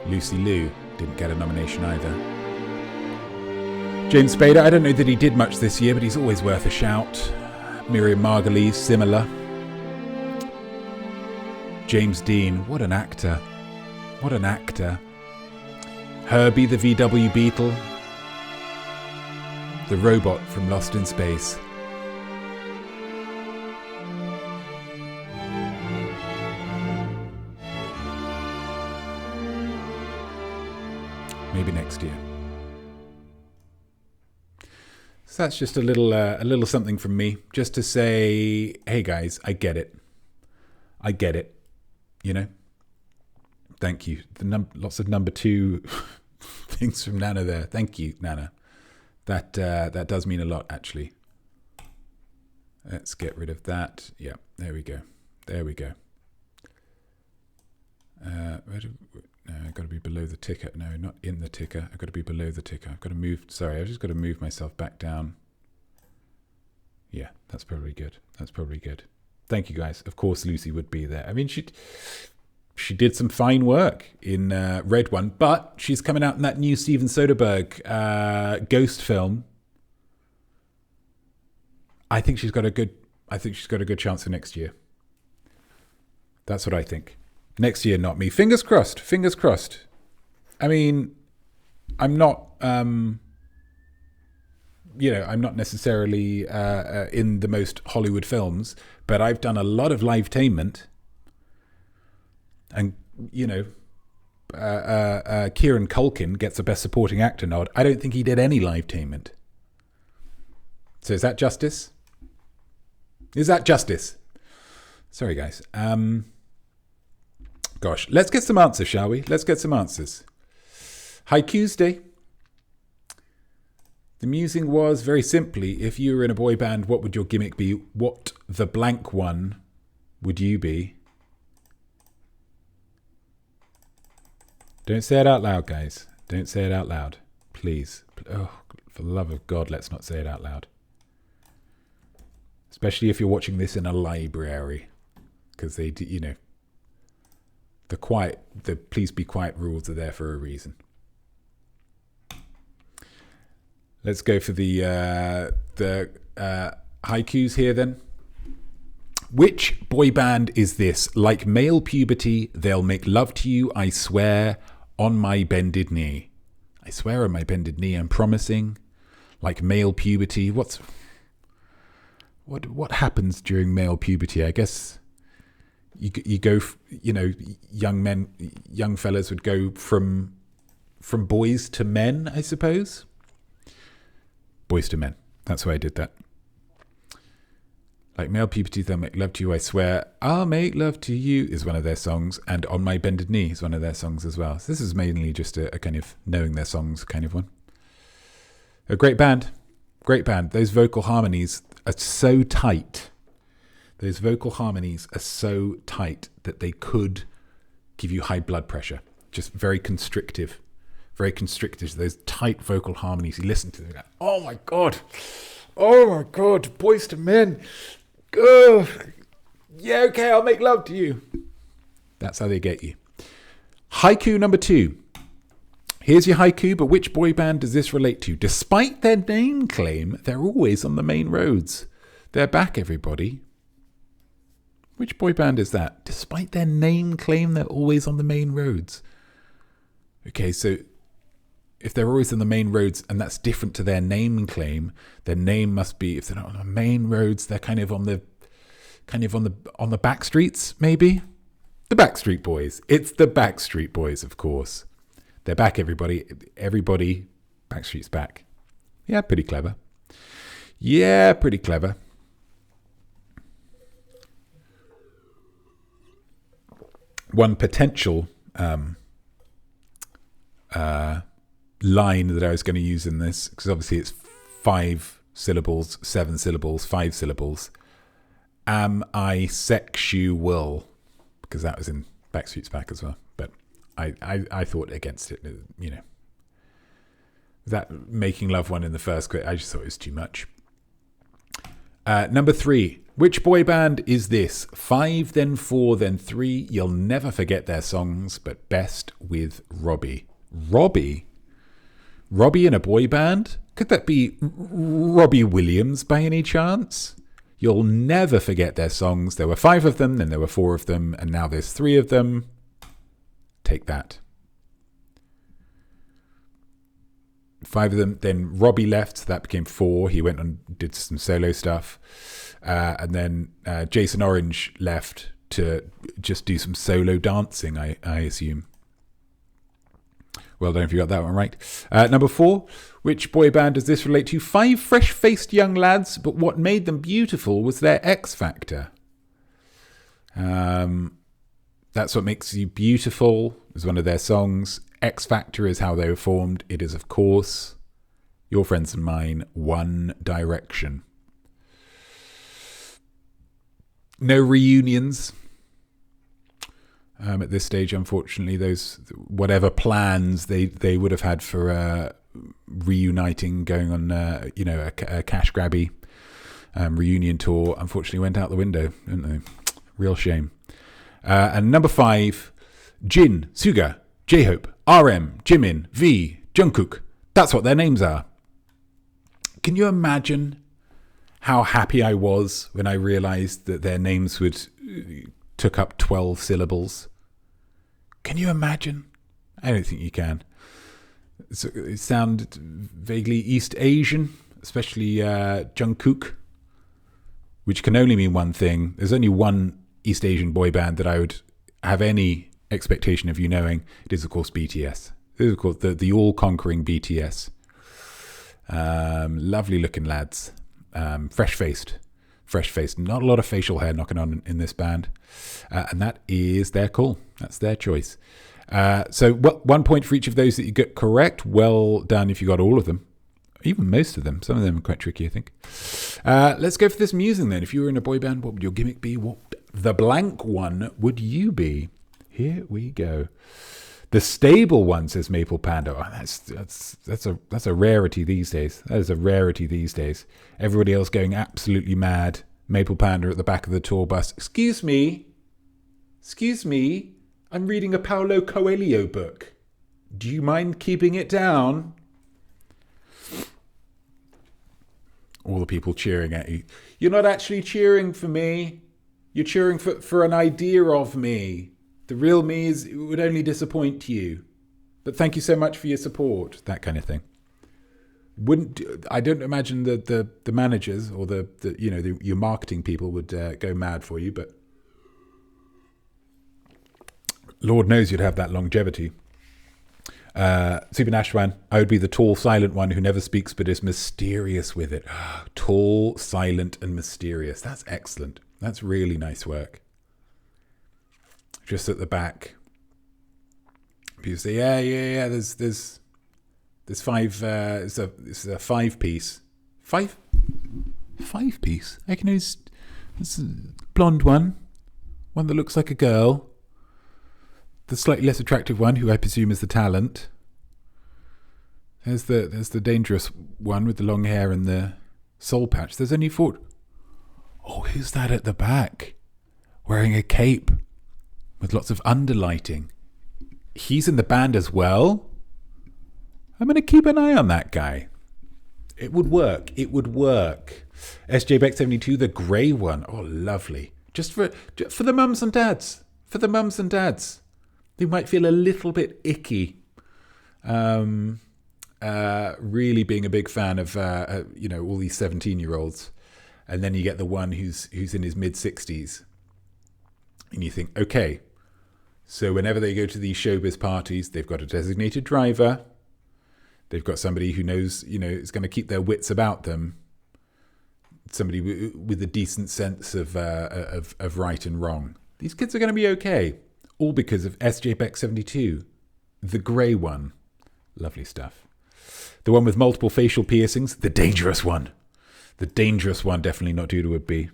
Speaker 2: Lucy Liu didn't get a nomination either. James Spader, I don't know that he did much this year, but he's always worth a shout. Miriam Margolyes, similar. James Dean, what an actor. What an actor. Herbie the VW Beetle. The robot from Lost in Space. Maybe next year. So that's just a little something from me, just to say, hey guys, I get it. You know. Thank you. Lots of number 2 things from Nana there. Thank you, Nana. That does mean a lot, actually. Let's get rid of that. Yeah, there we go. There we go. I've got to be below the ticker. No, not in the ticker. I've got to be below the ticker. I've got to move. Sorry, I've just got to move myself back down. Yeah, that's probably good. That's probably good. Thank you, guys. Of course, Lucy would be there. I mean, she did some fine work in Red One, but she's coming out in that new Steven Soderbergh ghost film. I think she's got a good chance for next year. That's what I think. Next year, not me. Fingers crossed. Fingers crossed. I mean, I'm not, I'm not necessarily in the most Hollywood films, but I've done a lot of livetainment. And, Kieran Culkin gets a Best Supporting Actor nod. I don't think he did any livetainment. So is that justice? Is that justice? Sorry, guys. Gosh, let's get some answers, shall we? Let's get some answers. Haikuesday. The musing was, very simply, if you were in a boy band, what would your gimmick be? What the blank one would you be? Don't say it out loud, guys. Don't say it out loud. Please. Oh, for the love of God, let's not say it out loud. Especially if you're watching this in a library. Because they do, the please be quiet rules are there for a reason. Let's go for the haikus here then. Which boy band is this? Like male puberty, they'll make love to you, I swear, on my bended knee. I swear on my bended knee, I'm promising. Like male puberty, what happens during male puberty? I guess you go, young fellas would go from boys to men, I suppose. Boys to men. That's why I did that. Like male puberty, they'll make love to you, I swear. I'll make love to you is one of their songs. And On My Bended Knee is one of their songs as well. So this is mainly just a kind of knowing their songs kind of one. A great band. Great band. Those vocal harmonies are so tight. Those vocal harmonies are so tight that they could give you high blood pressure. Just very constrictive. Very constrictive. Those tight vocal harmonies. You listen to them. Like, oh my God. Oh my God. Boys to Men. Oh. Yeah, okay, I'll make love to you. That's how they get you. Haiku number 2. Here's your haiku, but which boy band does this relate to? Despite their name claim, they're always on the main roads. They're back, everybody. Which boy band is that? Despite their name claim, they're always on the main roads. Okay, so if they're always on the main roads and that's different to their name claim, their name must be, if they're not on the main roads, they're kind of on the back streets, maybe? The Backstreet Boys. It's the Backstreet Boys, of course. They're back, everybody. Everybody, Backstreet's back. Yeah, pretty clever. Yeah, pretty clever. One potential line that I was going to use in this, because obviously it's 5 syllables, 7 syllables, 5 syllables. Am I sexual? Because that was in Backstreet's Back as well. But I thought against it, That making love one in the first clip, I just thought it was too much. Number 3. Which boy band is this? 5, then 4, then 3. You'll never forget their songs, but best with Robbie. Robbie? Robbie in a boy band? Could that be Robbie Williams by any chance? You'll never forget their songs. There were 5 of them, then there were 4 of them, and now there's 3 of them. Take that. 5 of them, then Robbie left, so that became 4. He went and did some solo stuff. And then Jason Orange left to just do some solo dancing, I assume. Well done if you got that one right. Number 4, which boy band does this relate to? 5 fresh-faced young lads, but what made them beautiful was their X Factor. That's What Makes You Beautiful is one of their songs. X Factor is how they were formed. It is, of course, your friends and mine, One Direction. No reunions. At this stage, unfortunately, those whatever plans they would have had for reuniting, going on a cash grabby reunion tour, unfortunately went out the window, didn't they? Real shame. And number 5, Jin, Suga, J-Hope, RM, Jimin, V, Jungkook. That's what their names are. Can you imagine how happy I was when I realised that their names took up 12 syllables? Can you imagine? I don't think you can. It sounded vaguely East Asian, especially Jungkook, which can only mean one thing. There's only one East Asian boy band that I would have any expectation of you knowing. It is, of course, BTS. It is, of course, the all-conquering BTS. Lovely looking lads. Fresh-faced. Not a lot of facial hair knocking on in this band. And that is their call. That's their choice. So 1 point for each of those that you get correct. Well done if you got all of them. Even most of them. Some of them are quite tricky, I think. Let's go for this musing then. If you were in a boy band, what would your gimmick be? What the blank one would you be? Here we go. The stable one, says Maple Panda. Oh, that's a rarity these days. That is a rarity these days. Everybody else going absolutely mad. Maple Panda at the back of the tour bus. Excuse me. I'm reading a Paulo Coelho book. Do you mind keeping it down? All the people cheering at you. You're not actually cheering for me. You're cheering for an idea of me. The real me would only disappoint you. But thank you so much for your support. That kind of thing. I don't imagine that the managers or your marketing people would go mad for you, but Lord knows you'd have that longevity. Super Nashwan, I would be the tall, silent one who never speaks but is mysterious with it. Tall, silent, and mysterious. That's excellent. That's really nice work. Just at the back, people say, yeah. There's 5. It's a 5-piece. 5-piece. I can use this blonde one that looks like a girl. The slightly less attractive one, who I presume is the talent. There's the dangerous one with the long hair and the soul patch. There's only 4. Oh, who's that at the back? Wearing a cape with lots of underlighting. He's in the band as well? I'm going to keep an eye on that guy. It would work. SJ Beck 72, the grey one. Oh, lovely. Just for the mums and dads. They might feel a little bit icky. Really being a big fan of all these 17-year-olds, and then you get the one who's in his mid-60s, and you think, okay, so whenever they go to these showbiz parties, they've got a designated driver, they've got somebody who knows, is going to keep their wits about them, somebody with a decent sense of right and wrong. These kids are going to be okay. All because of SJ Beck 72, the grey one. Lovely stuff. The one with multiple facial piercings, the dangerous one. The dangerous one, definitely not Duda would be.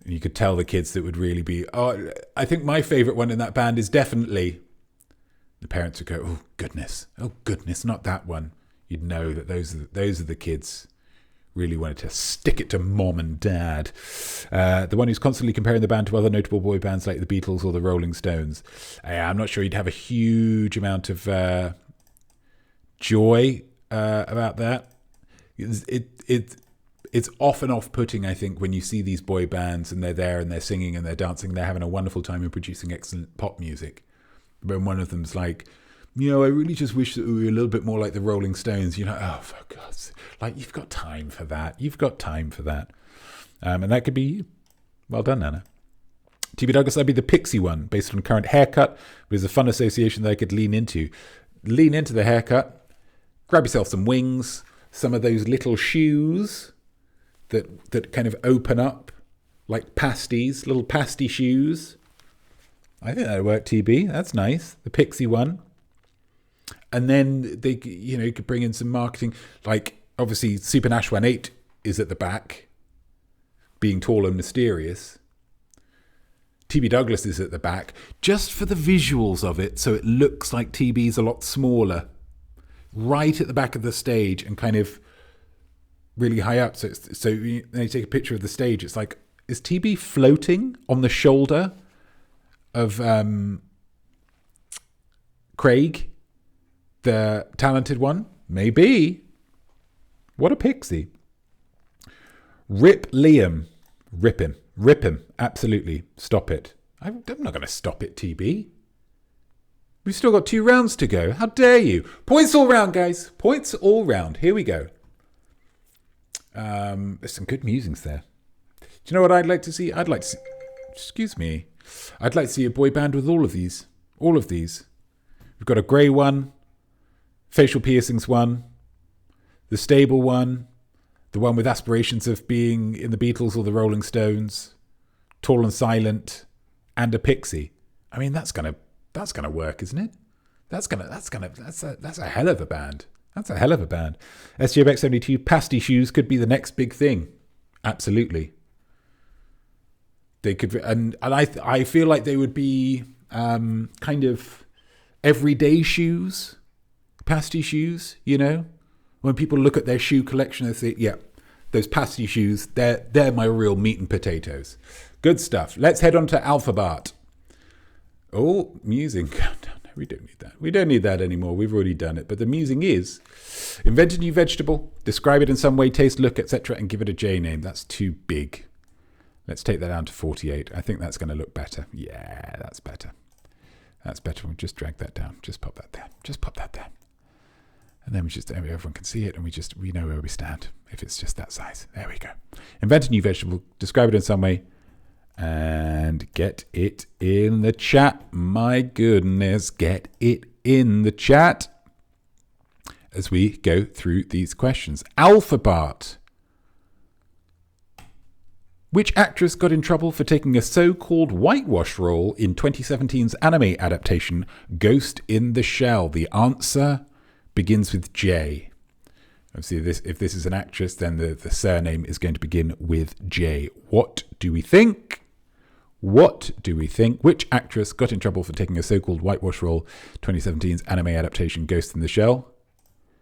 Speaker 2: You could tell the kids that would really be. Oh, I think my favourite one in that band is definitely. The parents would go, oh goodness, not that one. You'd know that those are the kids. Really wanted to stick it to mom and dad. The one who's constantly comparing the band to other notable boy bands like the Beatles or the Rolling Stones. I'm not sure you'd have a huge amount of joy about that. It's often off-putting, I think, when you see these boy bands and they're there and they're singing and they're dancing. They're having a wonderful time and producing excellent pop music. When one of them's like, I really just wish that we were a little bit more like the Rolling Stones. Oh, for God's sake. Like, you've got time for that. And that could be you. Well done, Nana. TB Douglas, I'd be the pixie one, based on current haircut. It was a fun association that I could lean into. Lean into the haircut. Grab yourself some wings. Some of those little shoes that kind of open up like pasties. Little pasty shoes. I think that would work, TB. That's nice. The pixie one. And then they, could bring in some marketing. Like, obviously, Super Nash 18 is at the back. being tall and mysterious. TB Douglas is at the back, just for the visuals of it, so it looks like TB's a lot smaller. Right at the back of the stage and kind of really high up. So you take a picture of the stage, it's like, is TB floating on the shoulder of Craig, the talented one? Maybe. What a pixie. Rip Liam. Rip him. Rip him. Absolutely. Stop it. I'm not going to stop it, TB. We've still got 2 rounds to go. How dare you? Points all round, guys. Points all round. Here we go. There's some good musings there. Do you know what I'd like to see? Excuse me. I'd like to see a boy band with all of these. All of these. We've got a grey one, facial piercings one, the stable one, the one with aspirations of being in the Beatles or the Rolling Stones, tall and silent, and a pixie. I mean, that's gonna work, isn't it? That's a hell of a band. That's a hell of a band. SGBX72 Pasty shoes could be the next big thing. Absolutely. They could, and I feel like they would be kind of everyday shoes, Pasty shoes. You know, when people look at their shoe collection, they say, "Yeah, those Pasty shoes. They're my real meat and potatoes." Good stuff. Let's head on to Alphabart. Oh, musing. No, we don't need that. We don't need that anymore. We've already done it. But the musing is: invent a new vegetable, describe it in some way, taste, look, etc., and give it a J name. That's too big. Let's take that down to 48. I think that's going to look better. Yeah, that's better. That's better. We'll just drag that down. Just pop that there. Just pop that there. And then everyone can see it, and we know where we stand. If it's just that size. There we go. Invent a new vegetable, describe it in some way, and get it in the chat. My goodness, get it in the chat as we go through these questions. Alphabart. Which actress got in trouble for taking a so-called whitewash role in 2017's anime adaptation Ghost in the Shell? The answer begins with J. Obviously, if this is an actress, then the surname is going to begin with J. What do we think? What do we think? Which actress got in trouble for taking a so-called whitewash role 2017's anime adaptation Ghost in the Shell?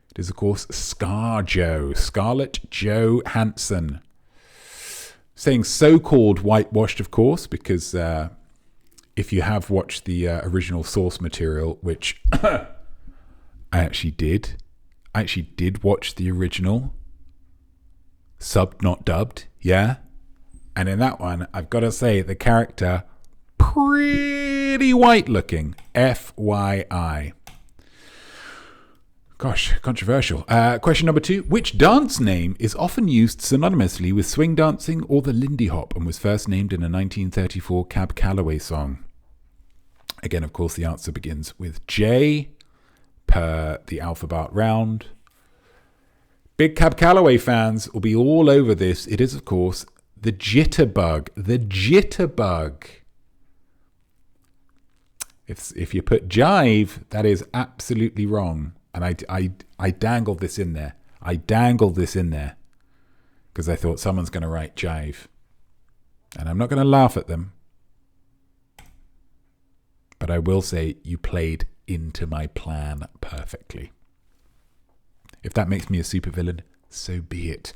Speaker 2: It is, of course, Scarlett Johansson. Saying so-called whitewashed, of course, because if you have watched the original source material, which I actually did watch the original, subbed, not dubbed, yeah? And in that one, I've got to say, the character, pretty white-looking, FYI. Gosh, controversial. Question number 2. Which dance name is often used synonymously with swing dancing or the Lindy Hop and was first named in a 1934 Cab Calloway song? Again, of course, the answer begins with J per the Alphabart round. Big Cab Calloway fans will be all over this. It is, of course, the Jitterbug. The Jitterbug. If you put jive, that is absolutely wrong. And I dangled this in there. Because I thought someone's going to write jive. And I'm not going to laugh at them. But I will say you played into my plan perfectly. If that makes me a supervillain, so be it.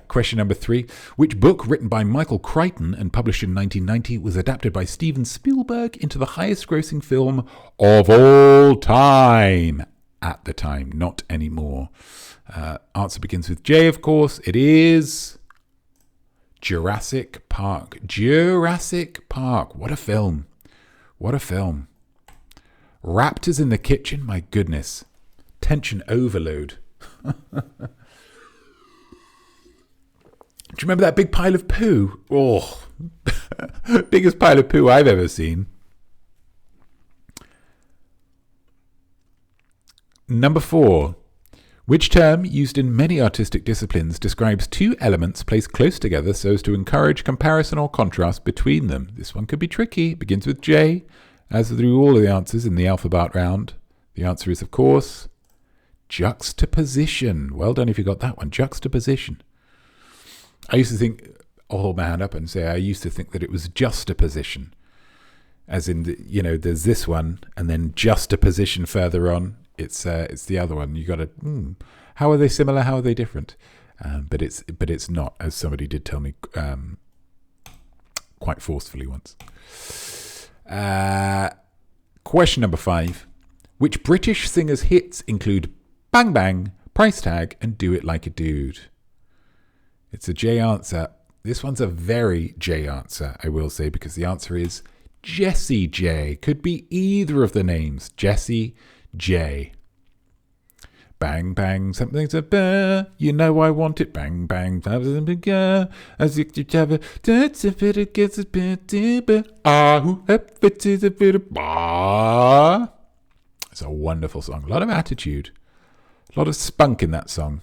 Speaker 2: Question number 3. Which book written by Michael Crichton and published in 1990 was adapted by Steven Spielberg into the highest grossing film of all time? At the time, not anymore. Answer begins with J, of course. It is Jurassic Park. Jurassic Park. What a film. What a film. Raptors in the kitchen. My goodness. Tension overload. Do you remember that big pile of poo? Oh, biggest pile of poo I've ever seen. Number 4. Which term, used in many artistic disciplines, describes two elements placed close together so as to encourage comparison or contrast between them? This one could be tricky. It begins with J, as through all of the answers in the Alphabart round. The answer is, of course, juxtaposition. Well done if you got that one. Juxtaposition. I used to think I'll hold my hand up and say I used to think that it was just a position. As in, there's this one, and then just a position further on, it's the other one. You got to, how are they similar? How are they different? But it's not, as somebody did tell me quite forcefully once. Question number 5. Which British singer's hits include Bang Bang, Price Tag, and Do It Like a Dude? It's a J answer. This one's a very J answer, I will say, because the answer is Jessie J. Could be either of the names. Jessie J. Bang, bang, something's a bear. You know I want it. Bang, bang, as you have that's a bit it gets a bit It's a wonderful song. A lot of attitude. A lot of spunk in that song.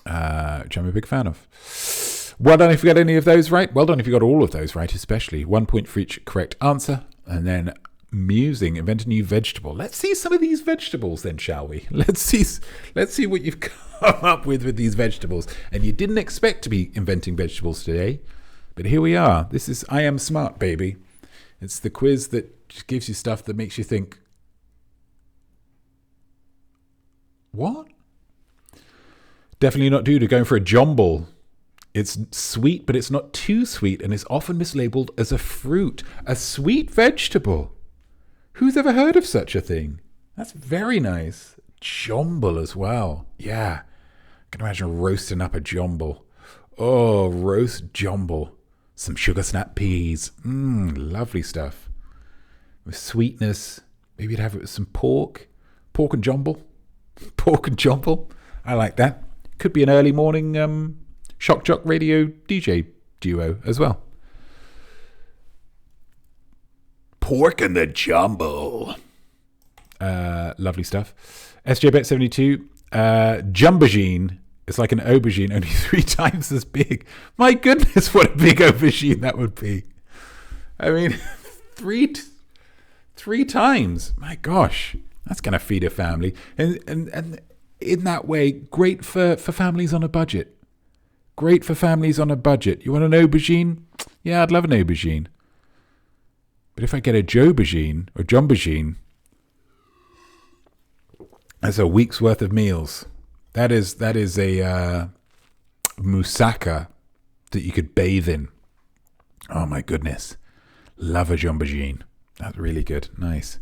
Speaker 2: Which I'm a big fan of. Well done if you got any of those right. Well done if you got all of those right, especially. 1 point for each correct answer. And then musing, invent a new vegetable. Let's see some of these vegetables then, shall we? Let's see what you've come up with these vegetables. And you didn't expect to be inventing vegetables today, but here we are. This is I Am Smart, baby. It's the quiz that just gives you stuff that makes you think, what? Definitely not due to going for a jumble. It's sweet, but it's not too sweet, and is often mislabeled as a fruit. A sweet vegetable. Who's ever heard of such a thing? That's very nice. Jumble as well. Yeah. I can imagine roasting up a jumble. Oh, roast jumble. Some sugar snap peas. Lovely stuff. With sweetness. Maybe you'd have it with some pork. Pork and jumble. Pork and jumble. I like that. Could be an early morning shock jock radio DJ duo as well. Pork and the jumble. Lovely stuff. SJBet72. Jumbagine. It's like an aubergine, only 3 times as big. My goodness, what a big aubergine that would be. I mean, three times. My gosh, that's going to feed a family. And in that way, great for families on a budget. Great for families on a budget. You want an aubergine? Yeah, I'd love an aubergine. But if I get a Jobagine or Jumbagine, that's a week's worth of meals. That is a moussaka that you could bathe in. Oh my goodness. Love a Jumbagine. That's really good. Nice.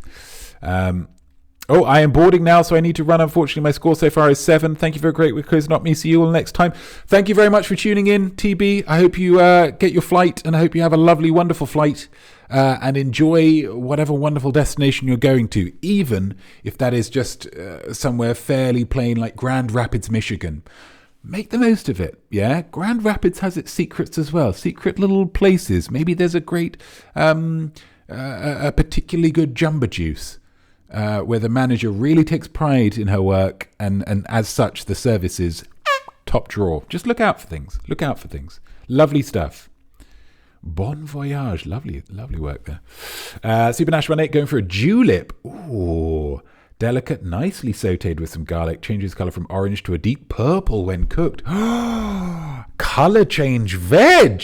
Speaker 2: I am boarding now, so I need to run. Unfortunately, my score so far is 7. Thank you for a great quiz, not me. See you all next time. Thank you very much for tuning in, TB. I hope you get your flight, and I hope you have a lovely, wonderful flight, and enjoy whatever wonderful destination you're going to, even if that is just somewhere fairly plain like Grand Rapids, Michigan. Make the most of it, yeah? Grand Rapids has its secrets as well, secret little places. Maybe there's a great, a particularly good Jamba Juice, where the manager really takes pride in her work, and as such, the service is top drawer. Just look out for things. Look out for things. Lovely stuff. Bon voyage. Lovely work there. Super Nash 18 going for a julep. Ooh, delicate, nicely sauteed with some garlic. Changes colour from orange to a deep purple when cooked. Colour change veg.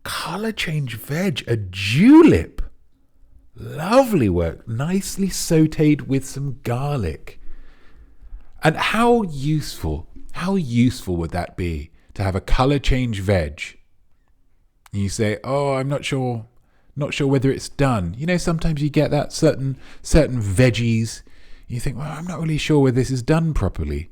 Speaker 2: Colour change veg. A julep. Lovely work. Nicely sauteed with some garlic. And how useful would that be to have a colour change veg? And you say, oh, I'm not sure whether it's done. You know, sometimes you get that certain veggies. You think, well, I'm not really sure whether this is done properly.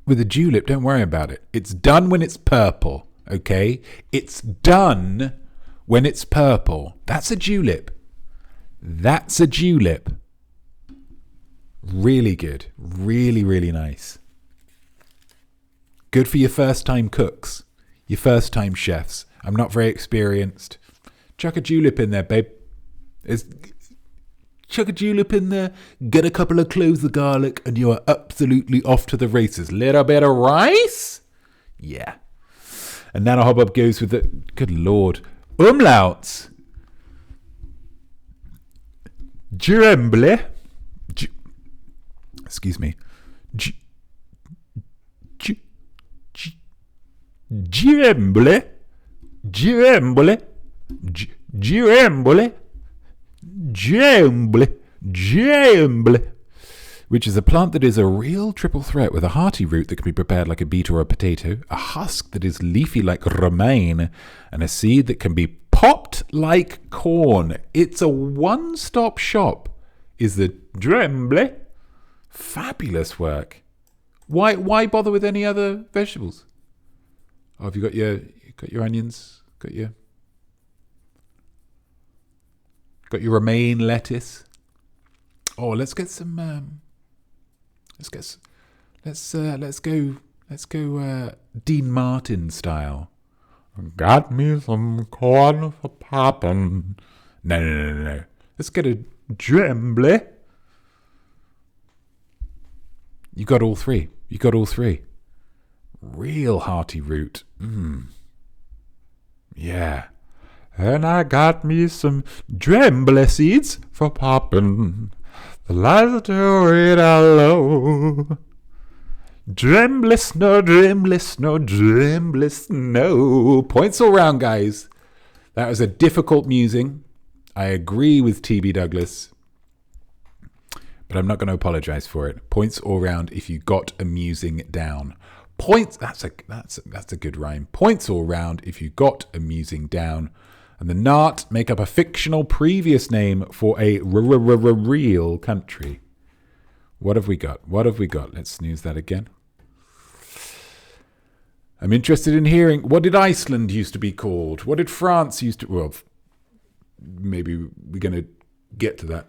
Speaker 2: With a julep, don't worry about it. It's done when it's purple, okay? It's done when it's purple. That's a julep. That's a julep. Really good. Really, really nice. Good for your first time cooks. Your first time chefs. I'm not very experienced. Chuck a julep in there, babe. Chuck a julep in there. Get a couple of cloves of garlic and you are absolutely off to the races. Little bit of rice? Yeah. And Nanahobbob goes with the... Good Lord. Umlauts. Juremble. Excuse me. Girembole, girembole, girembole, girembole, girembole, which is a plant that is a real triple threat with a hearty root that can be prepared like a beet or a potato, a husk that is leafy like romaine, and a seed that can be popped like corn. It's a one-stop shop, is the girembole. Fabulous work. Why bother with any other vegetables? Oh, have you got your onions? Got your romaine lettuce? Oh, let's get some. Let's go. Dean Martin style. Got me some corn for poppin'. No. Let's get a girembole. You got all three. Real hearty root. Yeah. And I got me some girembole seeds for poppin'. The lies to read aloud. Girembole snow. Points all round, guys. That was a difficult musing. I agree with TB Douglas. But I'm not going to apologise for it. Points all round if you got a musing down. Points. That's a good rhyme. Points all round if you got a musing down. And the NART make up a fictional previous name for a real country. What have we got? Let's snooze that again. I'm interested in hearing, what did Iceland used to be called? What did France used to... Well, maybe we're going to get to that.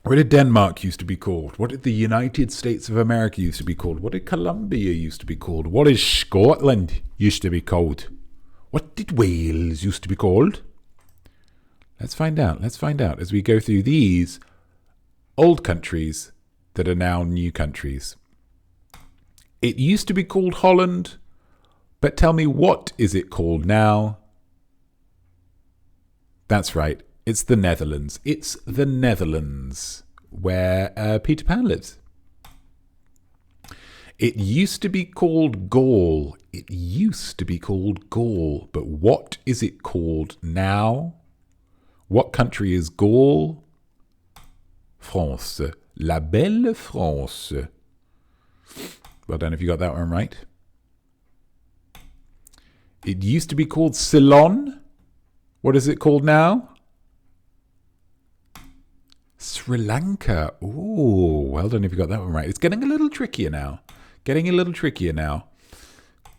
Speaker 2: What did Denmark used to be called? What did the United States of America used to be called? What did Colombia used to be called? What is Scotland used to be called? What did Wales used to be called? Let's find out as we go through these old countries that are now new countries. It used to be called Holland, but tell me, what is it called now? That's right. It's the Netherlands. It's the Netherlands where Peter Pan lives. It used to be called Gaul. But what is it called now? What country is Gaul? France. La belle France. Well done if you got that one right. It used to be called Ceylon. What is it called now? Sri Lanka. Oh, well done if you got that one right. It's getting a little trickier now.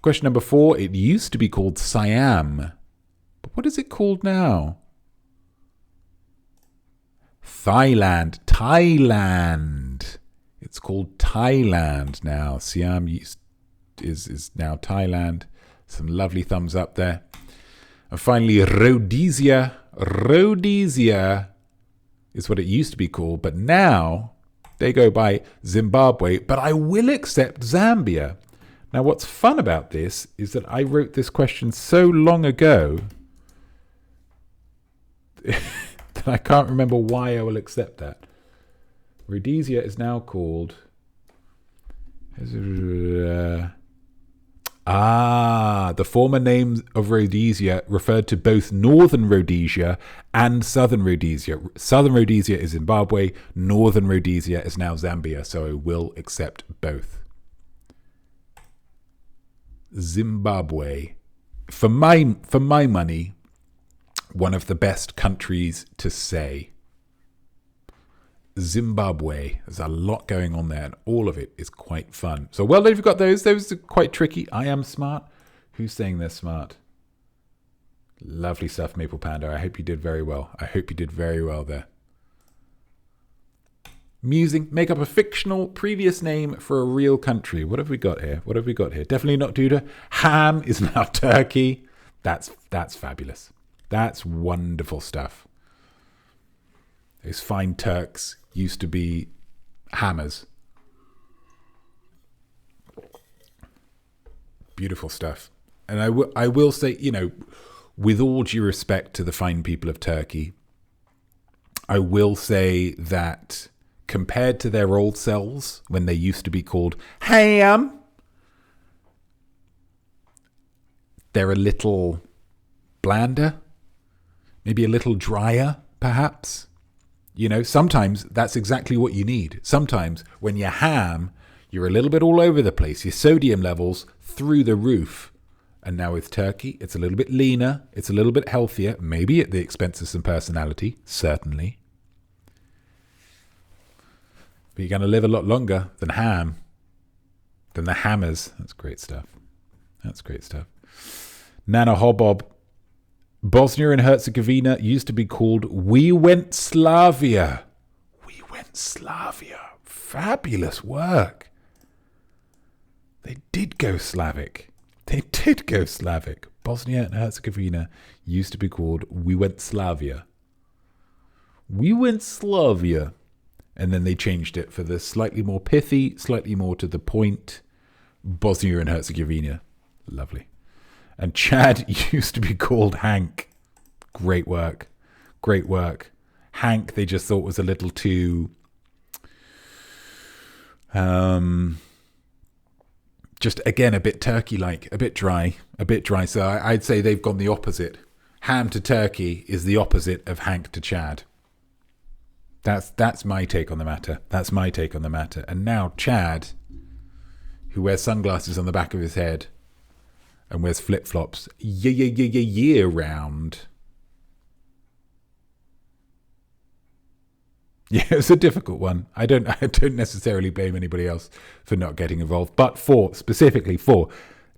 Speaker 2: Question number 4. It used to be called Siam. But what is it called now? Thailand. It's called Thailand now. Siam is now Thailand. Some lovely thumbs up there. And finally, Rhodesia. Rhodesia is what it used to be called, but now they go by Zimbabwe, but I will accept Zambia. Now, what's fun about this is that I wrote this question so long ago that I can't remember why I will accept that. Rhodesia is now called... the former name of Rhodesia referred to both Northern Rhodesia and Southern Rhodesia. Southern Rhodesia is Zimbabwe. Northern Rhodesia is now Zambia. So I will accept both. Zimbabwe. For my money, one of the best countries to say. Zimbabwe. There's a lot going on there, and all of it is quite fun. So well done if you've got those. Those are quite tricky. I am smart. Who's saying they're smart? Lovely stuff, Maple Panda. I hope you did very well. There. Musing. Make up a fictional previous name for a real country. What have we got here? Definitely not Duda. Ham is now Turkey. That's fabulous. That's wonderful stuff. Those fine Turks used to be hammers. Beautiful stuff. And I will say, with all due respect to the fine people of Turkey, I will say that compared to their old selves, when they used to be called ham, they're a little blander, maybe a little drier, perhaps. You know, sometimes that's exactly what you need. Sometimes when you're ham, you're a little bit all over the place. Your sodium levels through the roof. And now with turkey, it's a little bit leaner. It's a little bit healthier. Maybe at the expense of some personality. Certainly. But you're going to live a lot longer than ham. Than the hammers. That's great stuff. That's great stuff. Nanahobbob. Bosnia and Herzegovina used to be called We Went Slavia. We Went Slavia. Fabulous work. They did go Slavic. They did go Slavic. Bosnia and Herzegovina used to be called We Went Slavia. We Went Slavia. And then they changed it for the slightly more pithy, slightly more to the point. Bosnia and Herzegovina. Lovely. And Chad used to be called Hank. Great work. Great work. Hank, they just thought was a little too... just, again, a bit turkey-like. A bit dry. A bit dry. So I'd say they've gone the opposite. Ham to turkey is the opposite of Hank to Chad. That's my take on the matter. That's my take on the matter. And now Chad, who wears sunglasses on the back of his head... and wears flip-flops year round. Yeah, it's a difficult one. I don't necessarily blame anybody else for not getting involved. But specifically for,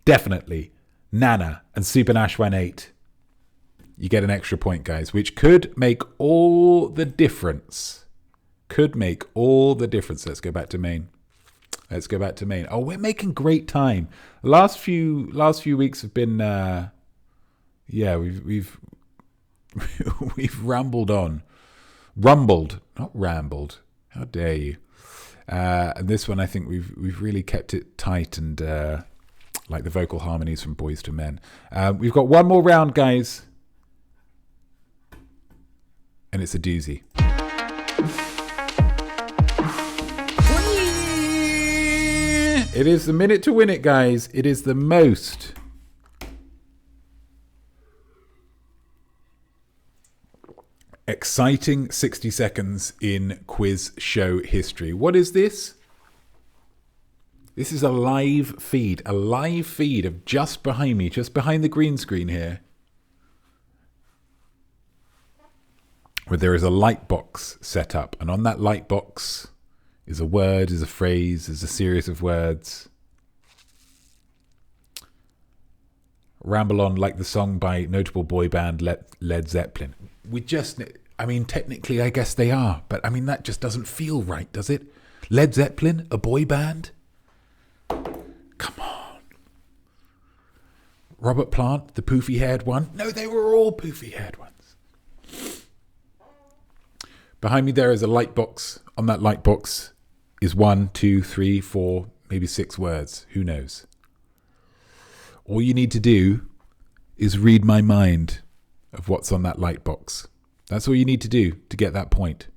Speaker 2: definitely, Nana and Super Nash 18, you get an extra point, guys, which could make all the difference. Could make all the difference. Let's go back to main. Let's go back to main. Oh, we're making great time. Last few weeks have been, we've rambled on, rumbled, not rambled. How dare you? And this one, I think we've really kept it tight and like the vocal harmonies from Boys to Men. We've got one more round, guys, and it's a doozy. It is the minute to win it, guys. It is the most exciting 60 seconds in quiz show history. What is this? This is a live feed of just behind me, just behind the green screen here, where there is a light box set up. And on that light box is a word, is a phrase, is a series of words. Ramble on like the song by notable boy band Led Zeppelin. Technically, I guess they are, but that just doesn't feel right, does it? Led Zeppelin, a boy band? Come on. Robert Plant, the poofy-haired one? No, they were all poofy-haired ones. Behind me there is a light box. On that light box is 1, 2, 3, 4, maybe 6 words. Who knows? All you need to do is read my mind of what's on that light box. That's all you need to do to get that point.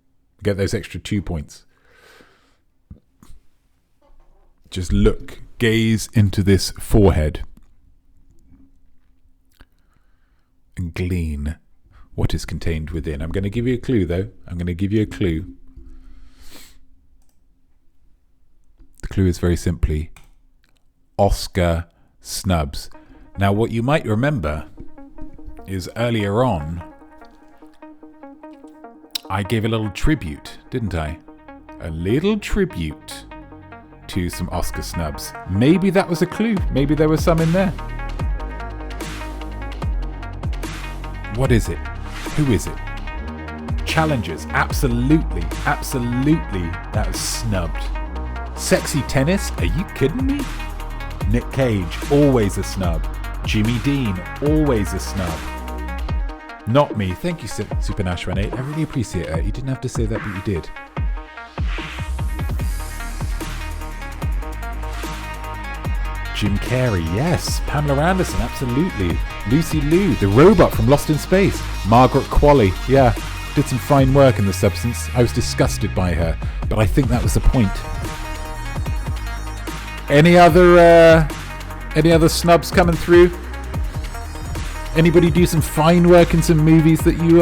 Speaker 2: Get those extra 2 points. Just look, gaze into this forehead and glean what is contained within. I'm going to give you a clue, though. I'm going to give you a clue. The clue is very simply Oscar Snubs. Now, what you might remember is earlier on, I gave a little tribute, didn't I? A little tribute to some Oscar Snubs. Maybe that was a clue. Maybe there was some in there. What is it? Who is it? Challengers. Absolutely. That was snubbed. Sexy Tennis? Are you kidding me? Nick Cage, always a snub. Jimmy Dean, always a snub. Notme. Thank you, Super Nash 18. I really appreciate it. You didn't have to say that, but you did. Jim Carrey, yes. Pamela Anderson, absolutely. Lucy Liu, the robot from Lost in Space. Margaret Qualley, yeah. Did some fine work in The Substance. I was disgusted by her, but I think that was the point. Any other snubs coming through? Anybody do some fine work in some movies that you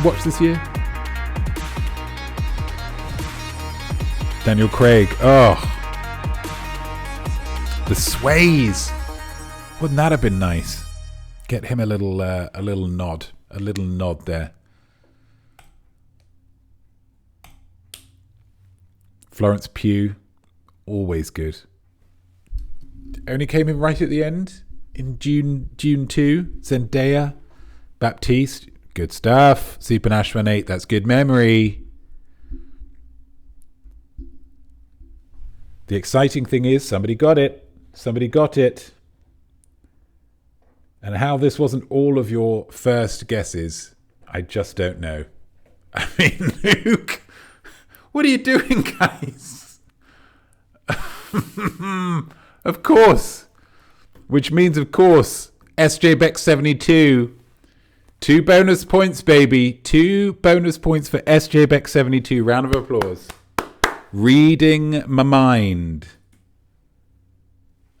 Speaker 2: watched this year? Daniel Craig. Oh, the sways. Wouldn't that have been nice? Get him a little nod there. Florence Pugh, always good. Only came in right at the end in June 2. Zendaya, Baptiste, good stuff. Super Nashman 8, that's good memory. The exciting thing is somebody got it. And how this wasn't all of your first guesses, I just don't know. I mean, Luke, what are you doing, guys? Of course. Which means, of course, SJ Beck 72. 2 bonus points, baby. 2 bonus points for SJ Beck 72. Round of applause. Reading my mind.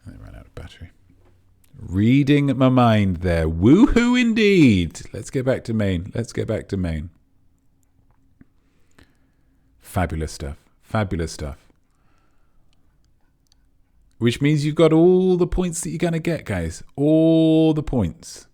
Speaker 2: I ran out of battery. Reading my mind there. Woohoo indeed. Let's get back to main. Fabulous stuff. Which means you've got all the points that you're going to get, guys. All the points.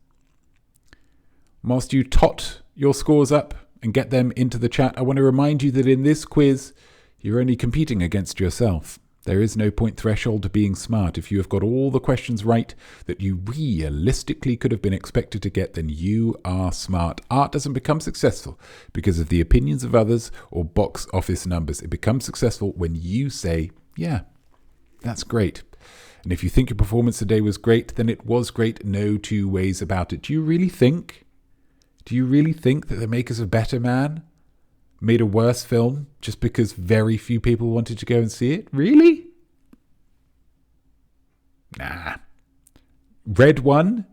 Speaker 2: Whilst you tot your scores up and get them into the chat, I want to remind you that in this quiz, you're only competing against yourself. There is no point threshold to being smart. If you have got all the questions right that you realistically could have been expected to get, then you are smart. Art doesn't become successful because of the opinions of others or box office numbers. It becomes successful when you say, yeah, that's great. And if you think your performance today was great, then it was great. No two ways about it. Do you really think that the makers of Better Man made a worse film just because very few people wanted to go and see it? Really? Nah. Red One?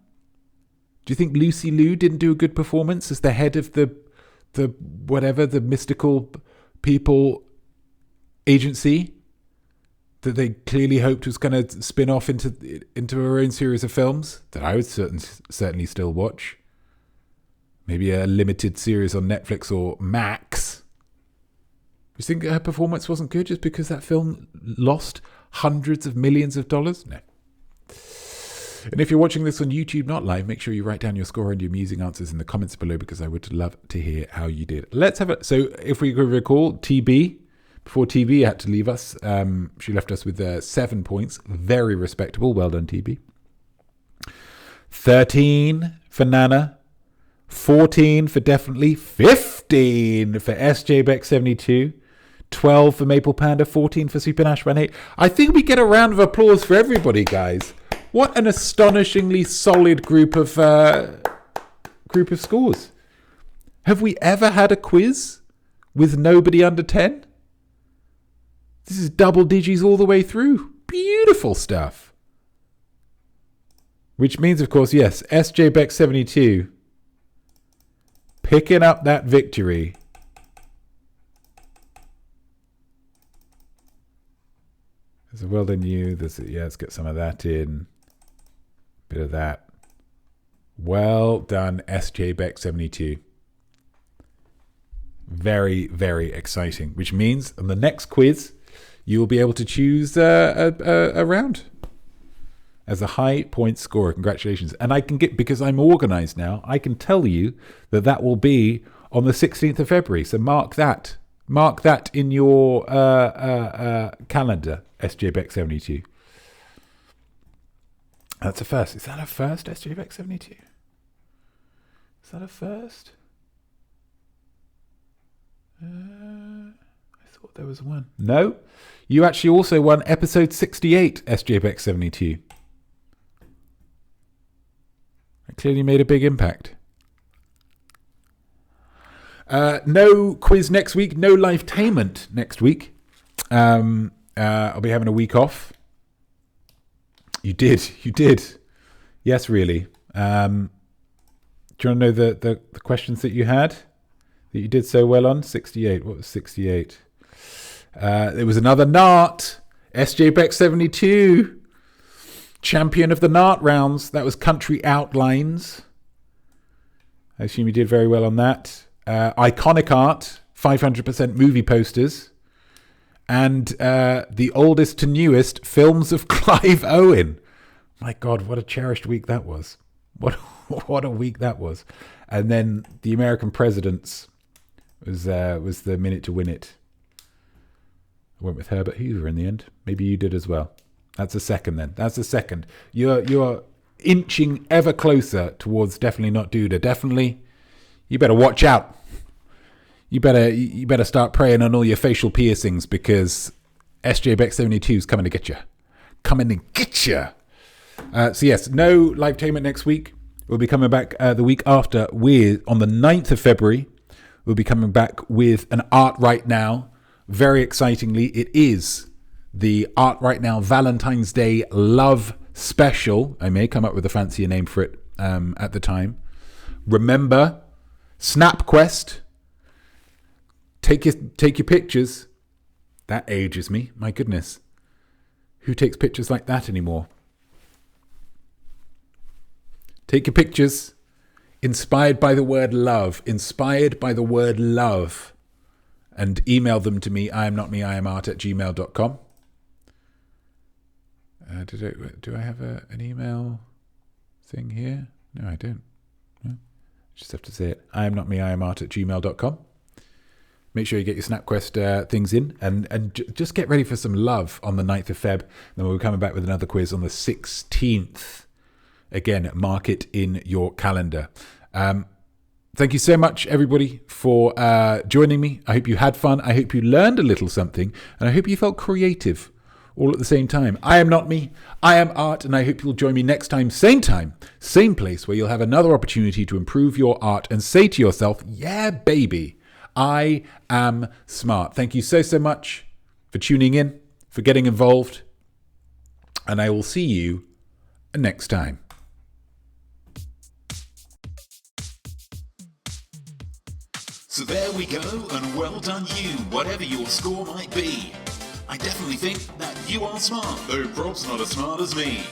Speaker 2: Do you think Lucy Liu didn't do a good performance as the head of the mystical people agency that they clearly hoped was going to spin off into her own series of films that I would certainly still watch? Maybe a limited series on Netflix or Max. You think her performance wasn't good just because that film lost hundreds of millions of dollars? No. And if you're watching this on YouTube, not live, make sure you write down your score and your musing answers in the comments below because I would love to hear how you did. Let's have it. So if we could recall, TB, before TB had to leave us, she left us with 7 points. Very respectable. Well done, TB. 13 for Nana. 14 for definitely. 15 for SJ Beck 72. 12 for Maple Panda, 14 for Super Nash 8. I think we get a round of applause for everybody, guys. What an astonishingly solid group of scores. Have we ever had a quiz with nobody under 10? This is double digits all the way through. Beautiful stuff. Which means, of course, yes, SJ Beck 72 picking up that victory. So well done you. Let's get some of that in. Bit of that. Well done, SJ Beck 72. Very, very exciting. Which means on the next quiz, you will be able to choose a round as a high point scorer. Congratulations. And I can get, because I'm organized now, I can tell you that will be on the 16th of February. So mark that. Mark that in your calendar, SJ Beck 72. That's a first. Is that a first, SJ Beck 72? Is that a first? I thought there was one. No. You actually also won episode 68, SJ Beck 72. That clearly made a big impact. No quiz next week. No lifetainment next week. I'll be having a week off. You did. Yes, really. Do you want to know the questions that you had? That you did so well on? 68. What was 68? There was another NART. SJ Beck 72. Champion of the NART rounds. That was country outlines. I assume you did very well on that. Iconic art, 500% movie posters. And the oldest to newest films of Clive Owen. My God, what a cherished week that was. What a week that was. And then the American presidents was the minute to win it. I went with Herbert Hoover in the end. Maybe you did as well. That's a second then. That's a second. You're inching ever closer towards definitely not Duda. Definitely, you better watch out. You better start praying on all your facial piercings because SJ Beck 72 is coming to get you. Coming to get you. So yes, no live tainment next week. We'll be coming back the week after on the 9th of February. We'll be coming back with an Art Right Now. Very excitingly, it is the Art Right Now Valentine's Day Love Special. I may come up with a fancier name for it at the time. Remember, SnapQuest. Take your pictures. That ages me. My goodness. Who takes pictures like that anymore? Take your pictures. Inspired by the word love. Inspired by the word love. And email them to me, iamnotme, iamart @gmail.com. Do I have an email thing here? No, I don't. No. Just have to say it. iamnotme, iamart @gmail.com. Make sure you get your SnapQuest things in and just get ready for some love on the 9th of Feb. Then we'll be coming back with another quiz on the 16th. Again, mark it in your calendar. Thank you so much, everybody, for joining me. I hope you had fun. I hope you learned a little something. And I hope you felt creative all at the same time. I am not me. I am art. And I hope you'll join me next time, same place, where you'll have another opportunity to improve your art and say to yourself, yeah, baby, I am smart. Thank you so much for tuning in, for getting involved. And I will see you next time.
Speaker 1: So there we go, and well done you, whatever your score might be. I definitely think that you are smart, though prob's not as smart as me.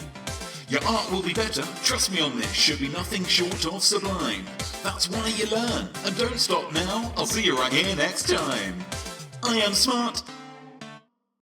Speaker 1: Your art will be better, trust me on this, should be nothing short of sublime. That's why you learn, and don't stop now, I'll see you right here next time. I am smart.